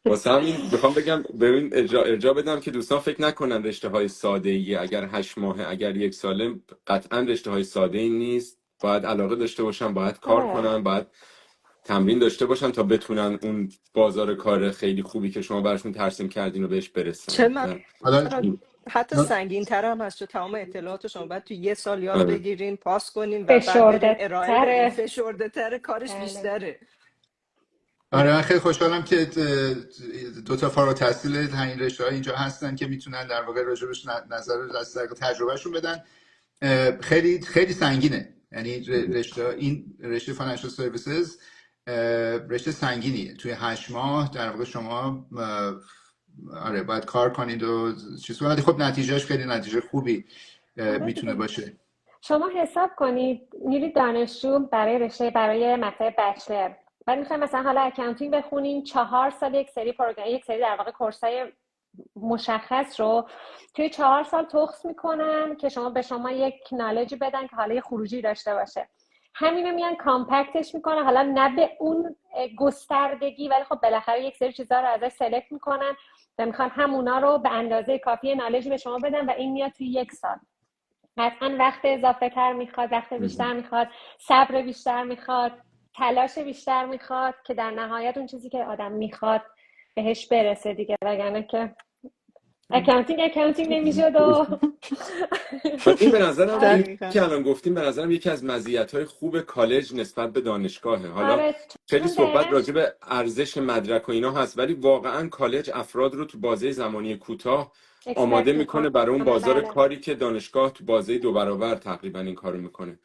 واسه همین میخوام بگم ببین ارجاع بدم که دوستان فکر نکنن رشته های ساده ای اگر 8 ماه اگر 1 ساله قطعا رشته های ساده ای نیست. باید علاقه داشته باشن، باید کار کنن، باید تمرین داشته باشن تا بتونن اون بازار کار خیلی خوبی که شما براشون ترسیم کردین رو بهش برسن. حتی سنگین تر هم هست، چون تمام اطلاعات شما باید تو 1 سال یاد بگیرین، پاس کنین و بعد برین ارائه بدین. فشرده تره، کارش بیشتره. آره من خیلی خوشحالم که 2 تا فارغ التحصیل همین رشته‌ها اینجا هستن که میتونن در واقع راجبش نظر از تجربهشون بدن. خیلی خیلی سنگینه، یعنی این رشته فینانشال سرویسز رشته سنگینیه. توی 8 ماه در واقع شما آره باید کار کنید و چیز کنید، خب نتیجهش خیلی نتیجه خوبی میتونه باشه. شما حساب کنید میرید دانشجو برای مقطع بچلر، بعد میخوایم مثلا حالا اکانتینگ بخونین، 4 سال یک سری در واقع کورسای مشخص رو توی 4 سال تخص میکنن که به شما یک نالجی بدن که حالا یه خروجی داشته باشه. همینو میان کامپکتش میکنن، حالا نه به اون گستردگی ولی خب بالاخره یک سری چیزا رو ازش سلکت میکنن و میخوان همونا رو به اندازه کافی نالجی به شما بدن و این میاد توی 1 سال. قطعا وقت اضافه تر میخواد، وقت بیشتر میخواد، صبر بیشتر میخواد، تلاش بیشتر میخواد که در نهایت اون چیزی که آدم میخواد بهش برسه دیگه، وگرنه که اکانتینگ نمیشد. این به نظرم که الان گفتیم به نظرم یکی از مزیت‌های خوب کالج نسبت به دانشگاهه. حالا خیلی صحبت راجع به ارزش مدرک و اینا هست، ولی واقعا کالج افراد رو تو بازه زمانی کوتاه آماده میکنه برای اون بازار کاری که دانشگاه تو بازه 2 برابر تقریبا این کارو میکنه.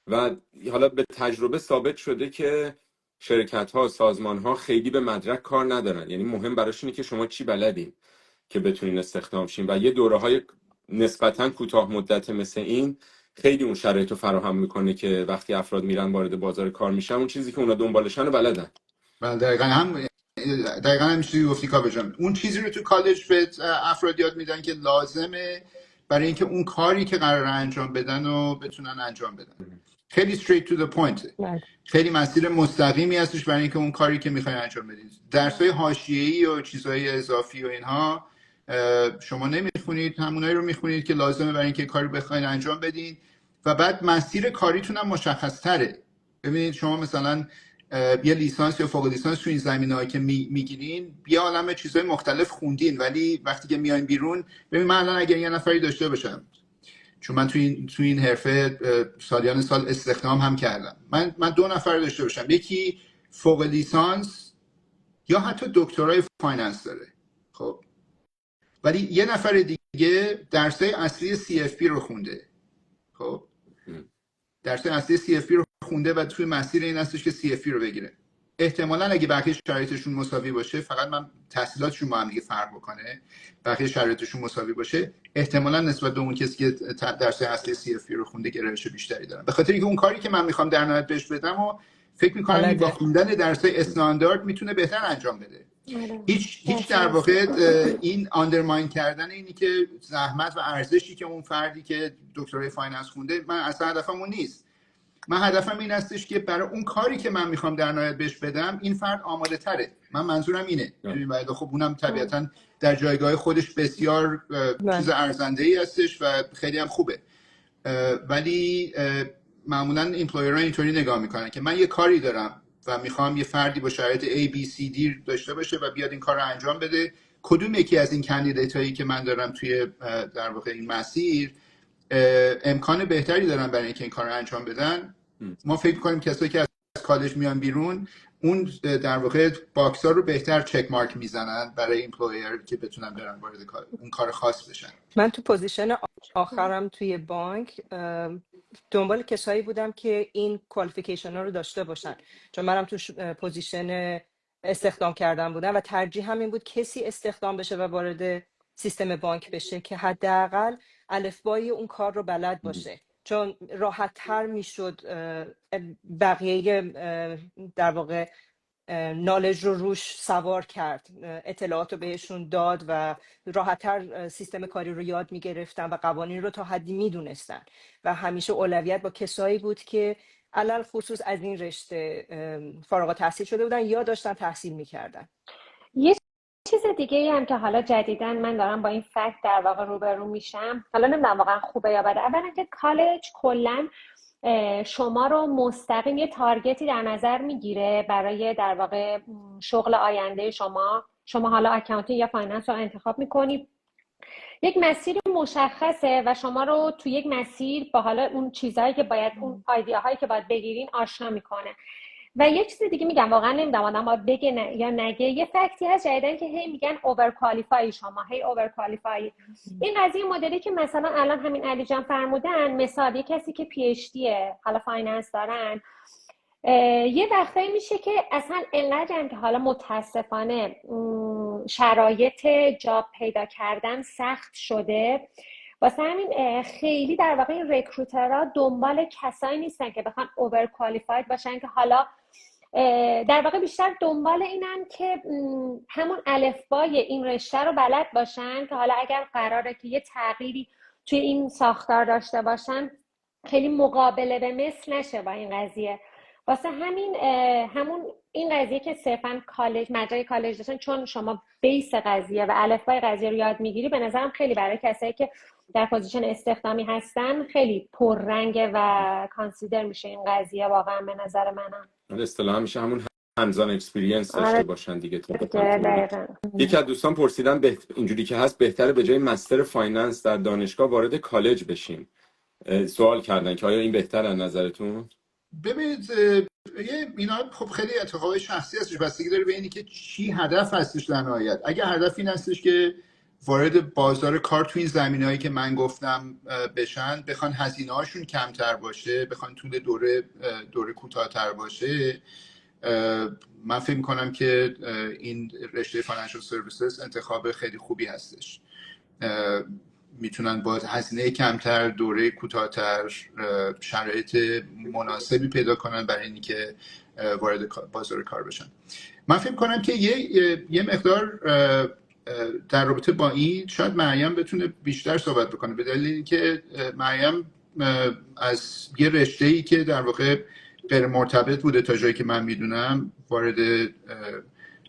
و حالا به تجربه ثابت شده که شرکت‌ها، سازمان‌ها خیلی به مدرک کار ندارن، یعنی مهم براشونه که شما چی بلدین که بتونین استخدام شین و یه دوره‌های نسبتاً کوتاه مدت مثل این خیلی اون شرایط رو فراهم میکنه که وقتی افراد میرن وارد بازار کار میشن اون چیزی که اونا دنبالشن رو بلدن. دقیقاً هم چیزی گفتی کاوه جان. اون چیزی رو تو کالج به افراد یاد میدن که لازمه برای اینکه اون کاری که قراره انجام بدن رو بتونن انجام بدن. خیلی straight to the point، خیلی مسیر مستقیمی هستش برای اینکه اون کاری که میخواین انجام بدید. درس‌های حاشیه‌ای و چیزهای اضافی و اینها شما نمیخونید، همونایی رو میخونید که لازمه برای اینکه کاری بخواین انجام بدین و بعد مسیر کاریتون هم مشخص تره. ببینید شما مثلا یه لیسانس یا فوق لیسانس تو این زمینه‌ای که میگیرین یه عالمه چیزهای مختلف خوندین، ولی وقتی که میاین بیرون، ببین من الان اگر یه نفری داشته باشم، چون من تو این حرفه سالیان سال استخدام هم کردم، من 2 نفر داشته باشم، یکی فوق لیسانس یا حتی دکترای فایننس داره، خب ولی یه نفر دیگه درسای اصلی CFP رو خونده. خب درسای اصلی CFP رو خونده و توی مسیر این هستش که CFP رو بگیره. احتمالاً اگه بقیه شرایطشون مساوی باشه، فقط من تحصیلاتشون با هم دیگه فرق بکنه، بقیه شرایطشون مساوی باشه، احتمالاً نسبت به اون کسی که درسای اصلی CFP رو خونده گرایش بیشتری دارن. به خاطر اینکه اون کاری که من میخوام در نهایت بهش بدم و فکر میکنم این با خوندن درسای استاندارد میتونه بهتر انجام بده. هیچ در واقع این آندرماین کردن اینی که زحمت و ارزشی که اون فردی که دکترای فایننس خونده، من اصلا هدفم اون نیست. من هدفم این هستش که برای اون کاری که من میخوام در نهایت بهش بدم این فرد آماده تره. من منظورم اینه. ولی خب اونم طبیعتا در جایگاه خودش بسیار چیز ارزنده ای هستش و خیلی هم خوبه، ولی معمولا ایمپلویرها اینطوری نگاه میکنن که من یه کاری دارم و میخوام یه فردی با شرایط A, B, C, D داشته باشه و بیاد این کار رو انجام بده. کدوم یکی از این کاندیدیت هایی که من دارم توی در واقع این مسیر امکان بهتری دارن برای اینکه این کار رو انجام بدن؟ ما فکر می‌کنیم کسایی که از کالج میان بیرون اون در واقع باکس ها رو بهتر چک مارک میزنن برای ایمپلویر که بتونن برن وارد اون کار خاص بشن. من تو پوزیشن آخرم توی بانک دنبال کسایی بودم که این کوالیفیکیشن ها رو داشته باشن، چون منم تو پوزیشن استخدام کردن بودم و ترجیح همین بود کسی استخدام بشه و وارد سیستم بانک بشه که حداقل الفبای اون کار رو بلد باشه، چون راحت تر میشد بقیه در واقع نالج رو روش سوار کرد، اطلاعات رو بهشون داد و راحت‌تر سیستم کاری رو یاد می‌گرفتن و قوانین رو تا حدی می‌دونستن و همیشه اولویت با کسایی بود که علل خصوص از این رشته فارغ التحصیل شده بودن یا داشتن تحصیل می‌کردن. یه چیز دیگه هم که حالا جدیداً من دارم با این فکت در واقع روبرو میشم، حالا نمیدونم واقعا خوبه یا بده، اولا که کالج کلاً شما رو مستقیم یه تارگتی در نظر میگیره برای در واقع شغل آینده شما حالا اکاونتینگ یا فایننس رو انتخاب میکنی، یک مسیر مشخصه و شما رو تو یک مسیر با حالا اون چیزهایی که باید، اون ایدیاهایی که باید بگیرین آشنا میکنه. و یه چیز دیگه میگم، واقعا نمیدونم آدم باید بگه یا نگه، یه فکتی هست جدیدن که هی میگن اوور کوالیفای، شما هی اوور کوالیفای. این قضیه مدلی که مثلا الان همین علی جان فرمودن، مثال یه کسی که پی اچ دیه حالا فایننس دارن، یه وقتایی میشه که اصلا انقدر که حالا متاسفانه شرایط جاب پیدا کردن سخت شده، واسه همین خیلی در واقع این رکروترها دنبال کسایی نیستن که بخوان اوور کوالیفاید باشن، که حالا در واقع بیشتر دنبال اینن که همون الفبای این رشته رو بلد باشن که حالا اگر قراره که یه تغییری توی این ساختار داشته باشن خیلی مقابله به مثل نشه با این قضیه. واسه همون این قضیه که صرفا کالج، مجرای کالج داشتن، چون شما بیس قضیه و الفبای قضیه رو یاد میگیری، به نظرم خیلی برای کسایی که در پوزیشن استخدامی هستن خیلی پررنگه و کانسیدر میشه این قضیه، واقعا به نظر منم. اصطلاحا میشه همون هندزان اکسپریانس داشته باشن دیگه. یکی از دوستان پرسیدن اینجوری که هست بهتره به جای مستر فایننس در دانشگاه وارد کالج بشیم؟ سوال کردن که آیا این بهتره از نظرتون؟ ببینید اینا خب خیلی اتفاقای شخصی هستش، بستگی داره به اینی که چی هدف هستش در نهایت. اگه هدف این هستش که وارد بازار کار تو این زمینه‌ای که من گفتم بشن، بخوان هزینه‌هاشون کمتر باشه، بخوان طول دوره کوتاه‌تر باشه، من فکر می‌کنم که این رشته فاینانشال سرویسز انتخاب خیلی خوبی هستش. میتونن با هزینه کمتر، دوره کوتاه‌تر، شرایط مناسبی پیدا کنن برای اینکه وارد بازار کار بشن. من فکر کنم که یه مقدار در رابطه با این شاید مریم بتونه بیشتر صحبت بکنه، به دلیلی که مریم از یه رشته‌ای که در واقع غیر مرتبط بوده تا جایی که من میدونم وارد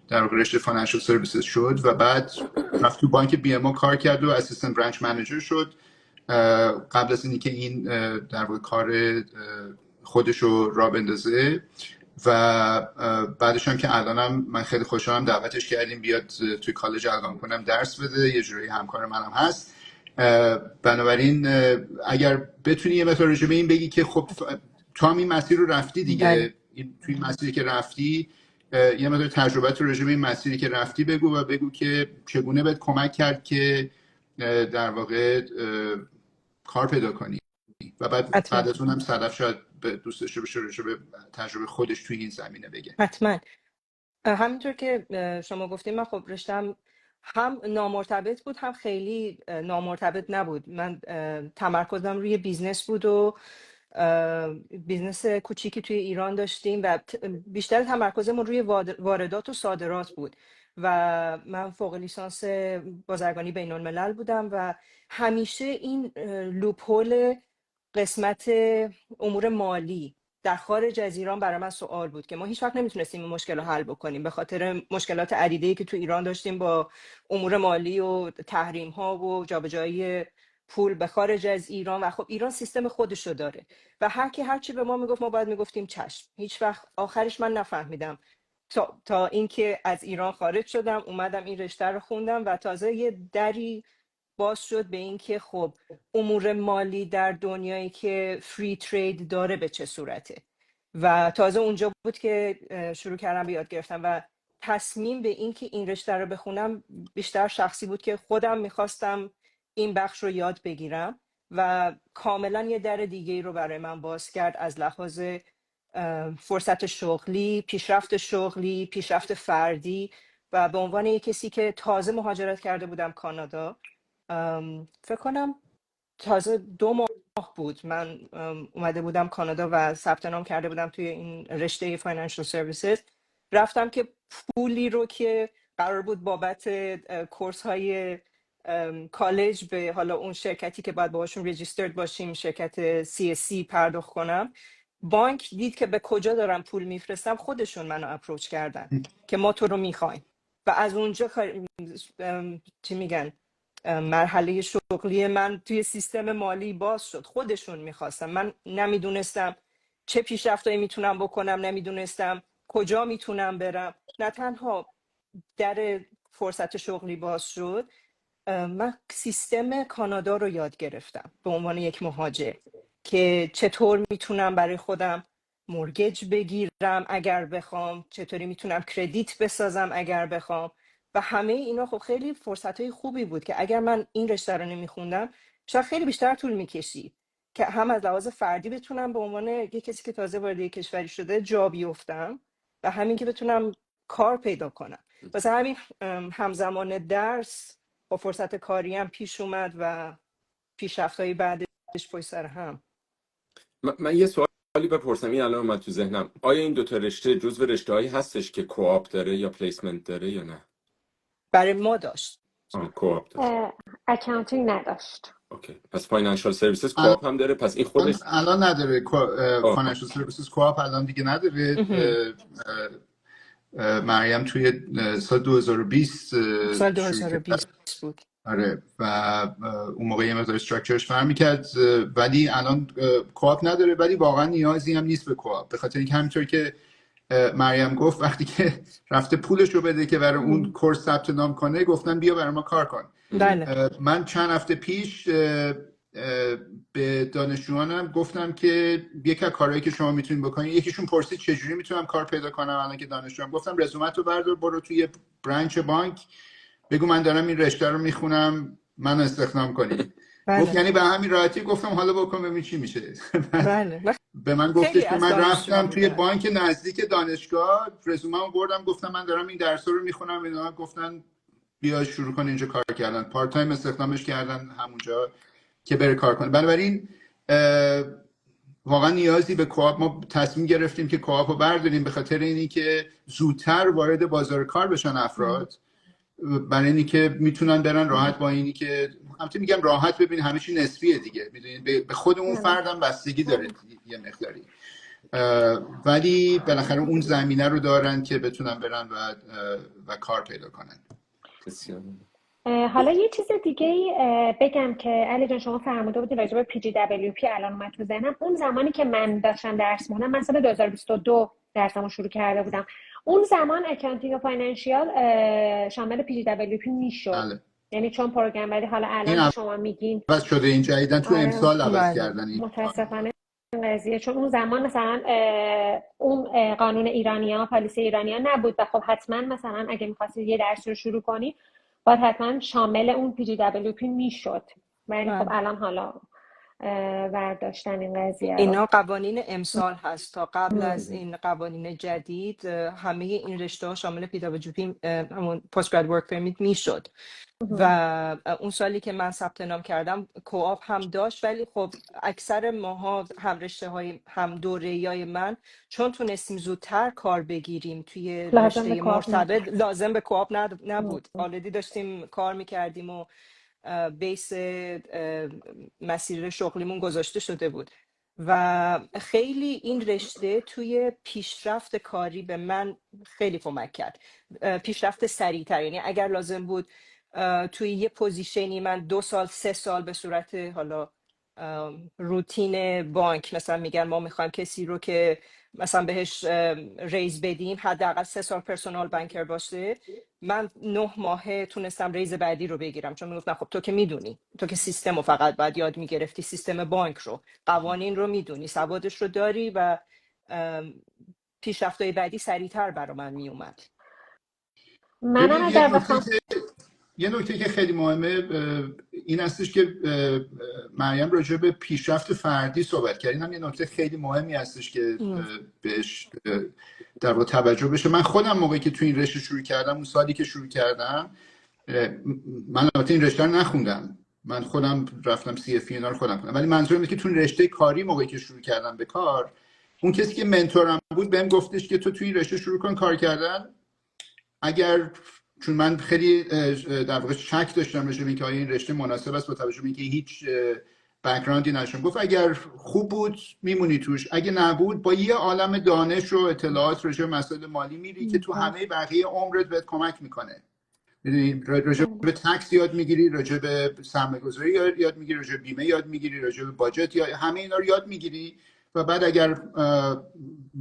در واقع رشته فاینانشال سرویسز شد و بعد رفت تو بانک بی ام او کار کرد و اسیستنت برانچ منیجر شد قبل از اینکه این در واقع کار خودش رو راه بندازه. و بعدش هم که الانم من خیلی خوشحالم دعوتش کردیم بیاد توی کالج الگانکوین درس بده، یه جوری همکار منم هست. بنابراین اگر بتونی یه مقدار راجع به این بگی که خب تو هم این مسیر رو رفتی دیگه، توی مسیری که رفتی یه مقدار تجربت رو راجع به این مسیری که رفتی بگو و بگو که چگونه بهت کمک کرد که در واقع کار پیدا کنی و بعد حتما از اونم صدف شاید دوست داشته باشه راجع به تجربه خودش توی این زمینه بگه. حتما همینطور که شما گفتیم، من خب رشتم هم نامرتبط بود هم خیلی نامرتبط نبود. من تمرکزم روی بیزنس بود و بیزنس کوچیکی توی ایران داشتیم و بیشتر تمرکزمون روی واردات و صادرات بود و من فوق لیسانس بازرگانی بین الملل بودم و همیشه این لوپول قسمت امور مالی در خارج از ایران برای من سوال بود که ما هیچ وقت نمیتونستیم این مشکل رو حل بکنیم به خاطر مشکلات عدیده‌ای که تو ایران داشتیم با امور مالی و تحریم ها و جابجایی پول به خارج از ایران. و خب ایران سیستم خودشو داره و هر کی هر چی به ما میگفت ما باید میگفتیم چشم. هیچ وقت آخرش من نفهمیدم تا اینکه از ایران خارج شدم، اومدم این رشته رو خوندم و تازه یه دری باز شد به این که خب امور مالی در دنیایی که فری ترید داره به چه صورته و تازه اونجا بود که شروع کردم به یاد گرفتم و تصمیم به این که این رشته رو بخونم بیشتر شخصی بود که خودم میخواستم این بخش رو یاد بگیرم و کاملا یه در دیگه رو برای من باز کرد از لحاظ فرصت شغلی، پیشرفت شغلی، پیشرفت فردی. و به عنوان یک کسی که تازه مهاجرت کرده بودم کانادا، فکر کنم تازه 2 ماه بود من اومده بودم کانادا و ثبت نام کرده بودم توی این رشته فاینانشال سرویسز. رفتم که پولی رو که قرار بود بابت کورس های کالج به حالا اون شرکتی که باید باهاشون رجیسترد باشیم، شرکت CSC، پرداخت کنم. بانک دید که به کجا دارم پول میفرستم، خودشون منو اپروچ کردن که ما تو رو میخوایم و از اونجا چی میگن مرحله شغلی من توی سیستم مالی باز شد. خودشون میخواستم، من نمیدونستم چه پیشرفتایی میتونم بکنم، نمیدونستم کجا میتونم برم. نه تنها در فرصت شغلی باز شد، من سیستم کانادا رو یاد گرفتم به عنوان یک مهاجر که چطور میتونم برای خودم مورگیج بگیرم اگر بخوام، چطوری میتونم کردیت بسازم اگر بخوام. و همه اینا خب خیلی فرصتهای خوبی بود که اگر من این رشته رو نمیخوندم شاید خیلی بیشتر طول میکشید که هم از لحاظ فردی بتونم به عنوان یک کسی که تازه وارد یک کشوری شده جا بیفتم و همین که بتونم کار پیدا کنم. واسه همین همزمان درس با فرصت کاری هم پیش اومد و پیشرفت‌های بعدش پشت سر هم. من یه سوالی بپرسم، این الان اومد تو ذهنم. آیا این 2 رشته جزو رشته‌هایی هستش که کوآپ داره یا پلیسمنت داره یا نه؟ برای ما داشت. کوآپ داره. اکاونتینگ نداشت. اوکی، پس فاینانشال سرویسز کوآپ هم داره. پس این خودش الان نداره. فاینانشال سرویسز کوآپ الان دیگه نداره. مریم توی سال 2020 سال 2020 بود. آره و اون موقع یه مقدار استراکچرش فرق می‌کرد، ولی الان کوآپ نداره. ولی واقعا نیازی هم نیست به کوآپ، به خاطر اینکه همینطور که مریم گفت وقتی که رفته پولش رو بده که برای اون کورس ثبت نام کنه، گفتن بیا برای ما کار کن. بله. من چند هفته پیش به دانشجوانم گفتم که یک از کارهایی که شما میتونید بکنید، یکیشون پرسید چجوری میتونم کار پیدا کنم. الان که دانشجوام گفتم رزومت رو بردار برو توی برانچ بانک بگو من دارم این رشته رو میخونم منو استخدام کنید. گفت یعنی به همین راحتی؟ گفتم حالا بکن ببین چی میشه. بله. به من گفتش که من رفتم توی بانک نزدیک دانشگاه رزومه‌مو بردم گفتم من دارم این درس رو میخونم. اینا گفتن بیا شروع کن اینجا کار کردن. پارت تایم استخدامش کردن همونجا که بره کار کنه. بنابراین واقعا نیازی به کوآپ، ما تصمیم گرفتیم که کوآپ رو برداریم به خاطر اینی که زودتر وارد بازار کار بشن افراد، برای اینی که میتونن برن راحت. با اینی که البته میگم راحت، ببین همه چی نسبیه دیگه، میدونید به خود اون فردم بستگی داره یه مقداری، ولی بالاخره اون زمینه رو دارن که بتونن برن و کار پیدا کنن. حالا یه چیز دیگه بگم که علی جان شما فرموده بودید راجع به PGWP، الان اومد تو ذهنم. اون زمانی که من داشتم درس می‌خوندم، من سال 2022 درسمو شروع کرده بودم، اون زمان اکانتینگ و فاینانشیال شامل PGWP میشد. یعنی چون پروگرامری حالا الان شما میگین عوض شده این جدیدن تو امسال عوض کردن. متاسفانه قضیه، چون اون زمان مثلا اون قانون ایرانیا، پالیسی ایرانیا نبود و خب حتما مثلا اگه می‌خواستی یه درس رو شروع کنی باید حتما شامل اون PGWP میشد، ولی خب بله. الان حالا برداشتن این قضیه رو. اینا قوانین امسال هست. تا قبل ام. از این قوانین جدید همه این رشته ها شامل PWP همون Post Grad Work Permit میشد و اون سالی که من ثبت نام کردم کوآپ هم داشت، ولی خب اکثر ماها هم رشته های هم دوره های من چون تونستیم زودتر کار بگیریم توی لازم به رشته کار نبود. مرتبط لازم به کوآپ نبود. آلردی داشتیم کار میکردیم و بیس مسیر شغلیمون گذاشته شده بود و خیلی این رشته توی پیشرفت کاری به من خیلی کمک کرد، پیشرفت سریعتر. یعنی اگر لازم بود توی یه پوزیشنی من 2 سال 3 سال به صورت حالا روتین بانک مثلا میگن ما میخوایم کسی رو که مثلا بهش ریز بدیم حداقل 3 سال پرسونال بانکر باشه، من 9 ماه تونستم ریز بعدی رو بگیرم، چون میگفتن خب تو که میدونی، تو که سیستم رو فقط باید یاد میگرفتی، سیستم بانک رو، قوانین رو میدونی، سوادش رو داری و پیشرفت‌های بعدی سریعتر برا من میومد. منم ببین اگر بخوام یه نکته که خیلی مهمه این هستش که مریم راجع به پیشرفت فردی صحبت کرد. این هم یه نکته خیلی مهمی هستش که بهش در واقع توجه بشه. من خودم موقعی که تو این رشته شروع کردم، اون سالی که شروع کردم، من البته این رشته رو نخوندم، من خودم رفتم CFP اینا رو خودم خوندم، ولی منظورم اینه که تو رشته کاری موقعی که شروع کردم به کار، اون کسی که منتورم بود بهم گفتش که تو توی رشته شروع کن کار کردن. اگر چون من خیلی در واقع شک داشتم راجع به اینکه آیا این رشته مناسب است با توجه به اینکه هیچ بک‌گراندی نداشتم، گفت اگر خوب بود میمونی توش، اگه نبود با یه عالم دانش و اطلاعات راجع به مسائل مالی میری که تو همه بقیه عمرت بهت کمک میکنه. میدونی راجع به تکس یاد میگیری، راجع به سرمایه‌گذاری یاد میگیری، راجع به بیمه یاد میگیری، راجع به باجت همه اینا رو یاد میگیری و بعد اگر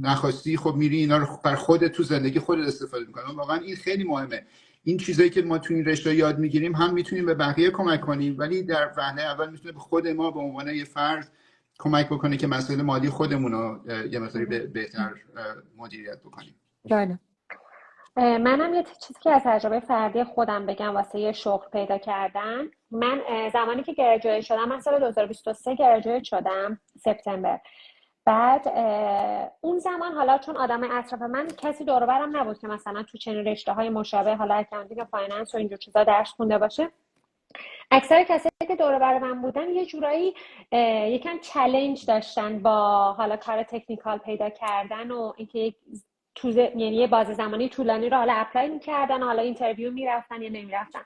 نخواستی خب میری اینا رو بر خودت تو زندگی خودت استفاده میکنی. واقعا این خیلی مهمه. این چیزایی که ما تو این رشته یاد میگیریم هم میتونیم به بقیه کمک کنیم، ولی در وهله اول میتونه به خود ما به عنوان یه فرد کمک بکنه که مسائل مالی خودمون رو یه مقداری بهتر مدیریت بکنیم. بله. منم یه چیزی که از تجربه فردی خودم بگم واسه یه شغل پیدا کردن. من زمانی که گریجویت شدم، من سال 2023 گریجویت شدم سپتامبر. بعد اون زمان حالا چون آدم اطراف من کسی دور و برم نبود که مثلا تو چنین رشته‌های مشابه، حالا اکاونتینگ و فایننس و اینجور چیزا درس خونده باشه. اکثر کسایی که دور و بر من بودن یه جورایی یکم چالش داشتن با حالا کار تکنیکال پیدا کردن و اینکه یعنی یه بازه زمانی طولانی رو حالا اپلای می‌کردن، حالا اینترویو میرفتن یا نمیرفتن.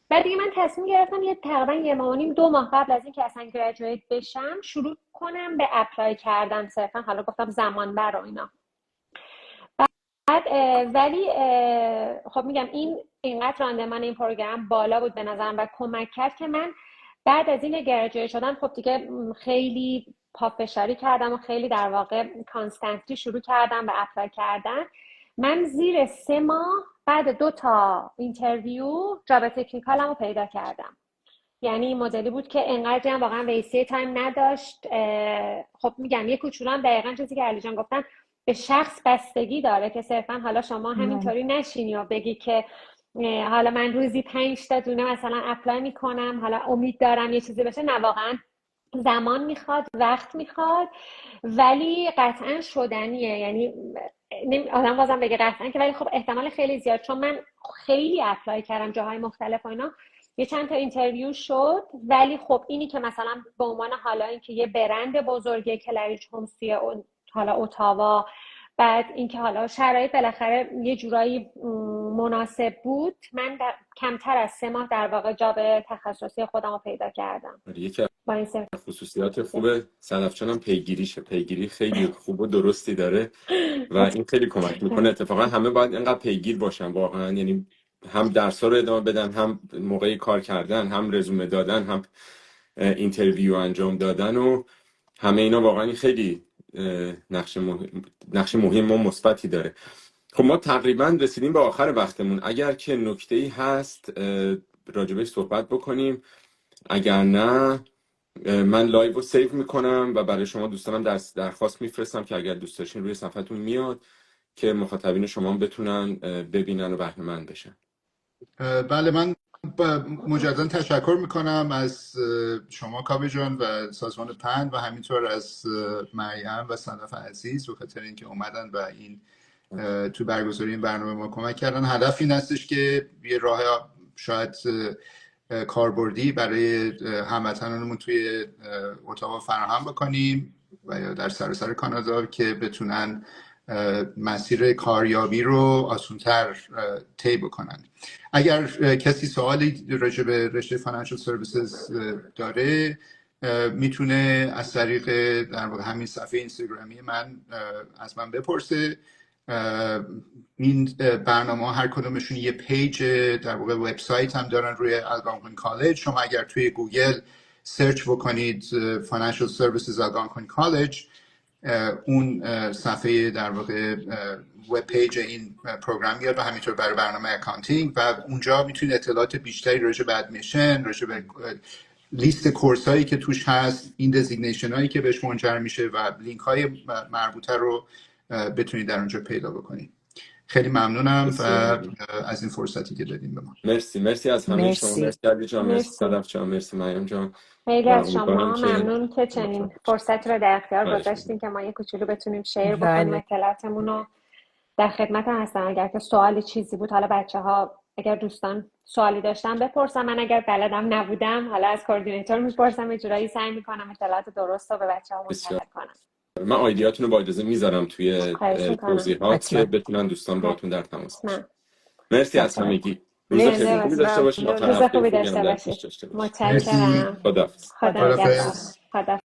بعد دیگه من تصمیم گرفتم یه تقریبا 1 ماه و نیم 2 ماه قبل از اینکه اصلا گریجویت بشم شروع کنم به اپلای کردن، صرفا حالا گفتم زمان بر و اینا. بعد ولی خب میگم اینقدر راندمان این پروگرام بالا بود به نظرم و کمک کرد که من بعد از این گریجویت شدم خب دیگه خیلی پافشاری کردم و خیلی در واقع کانستنتلی شروع کردم به اپلای کردن. من زیر 3 ماه بعد 2 تا اینترویو جاب تکنیکالم رو پیدا کردم. یعنی این مدلی بود که انقدر هم واقعا ویسی تایم نداشت. خب میگم یه کوچولو هم دقیقاً چیزی که علی جان گفتن به شخص بستگی داره که صرفا حالا شما همینطوری نشینی و بگی که حالا من روزی 5 تا دونه مثلا اپلای میکنم، حالا امید دارم یه چیزی بشه. نه، واقعا زمان میخواد، وقت میخواد، ولی قطعا شدنیه. یعنی آدم بازم بگه قطعا که، ولی خب احتمال خیلی زیاد، چون من خیلی اپلای کردم جاهای مختلف و اینا، یه چند تا اینترویو شد، ولی خب اینی که مثلا به عنوان حالا اینکه یه برند بزرگه کلریج هومز توی حالا اتاوا، بعد اینکه حالا شرایط بالاخره یه جورایی مناسب بود، من کمتر از 3 ماه در واقع جاب تخصصی خودم رو پیدا کردم. یکی با این خصوصیات خوب صدفچان هم پیگیریشه. پیگیری خیلی خوب و درستی داره و این خیلی کمک میکنه. اتفاقا همه باید اینقدر پیگیر باشن واقعا، یعنی هم درس‌ها رو ادامه بدن، هم موقعی کار کردن، هم رزومه دادن، هم اینترویو انجام دادن و همه اینا واقعا خیلی نقش مهم و مثبتی داره. خب ما تقریبا رسیدیم به آخر وقتمون. اگر که نکته‌ای هست راجبش صحبت بکنیم، اگر نه من لایو رو سیو میکنم و برای شما دوستانم درخواست میفرستم که اگر دوست داشتین روی صفحتون میاد که مخاطبین شما بتونن ببینن و بهره مند بشن. بله، من مجددا تشکر میکنم از شما کاوه جان و سازمان پند و همینطور از مریم و صدف عزیز به خاطر اینکه اومدن و این تو برگزاری این برنامه ما کمک کردن. هدف این هستش که یه راه شاید کاربردی برای هموطنانمون توی اتاوا فراهم بکنیم و یا در سراسر کانادا که بتونن مسیر کاریابی رو آسان‌تر طی بکنن. اگر کسی سوالی راجع به رشته فاینانشل سرویسز داره میتونه از طریق در واقع همین صفحه اینستاگرامی من از من بپرسه. این برنامه ها هر کدومشون یه پیج در واقع وبسایت هم دارن روی الگانکوین کالج. شما اگر توی گوگل سرچ بکنید فاینانشل سرویسز الگانکوین کالج، اون صفحه در واقع وب پیج این پروگرام میاد و همینطور برای برنامه اکانتینگ و اونجا میتونید اطلاعات بیشتری راجع به ادمیشن، راجع به لیست کورس هایی که توش هست، این دزیگنیشن هایی که بهش منجر میشه و لینک های مربوطه رو بتونید در اونجا پیدا بکنید. خیلی ممنونم و از این فرصتی که دادیم به ما. مرسی از همه شما. مرسی علی جان، مرسی صدف جان، مرسی مریم جان. خیلی از شما ممنون که چنین فرصتی رو در اختیار گذاشتین که ما یه کوچولو بتونیم شیر بکنیم اطلاعاتمون رو. در خدمت هستم اگر که سوالی چیزی بود. حالا بچه‌ها اگر دوستان سوالی داشتن بپرسم، من اگر بلدم نبودم حالا از کوردینیتور میپرسم، یه جورایی سعی میکنم اطلاعات درست رو به بچه‌ها منتقل کنم. من آیدیاتون رو با اجازه میذارم توی توضیحات که بتونن دوستان باهاتون در تماس باشن. مرسی از همگی. روز خیلی خوبی داشته باشید. روز خوبی داشته باشید. متشکرم. خداحافظ. خدا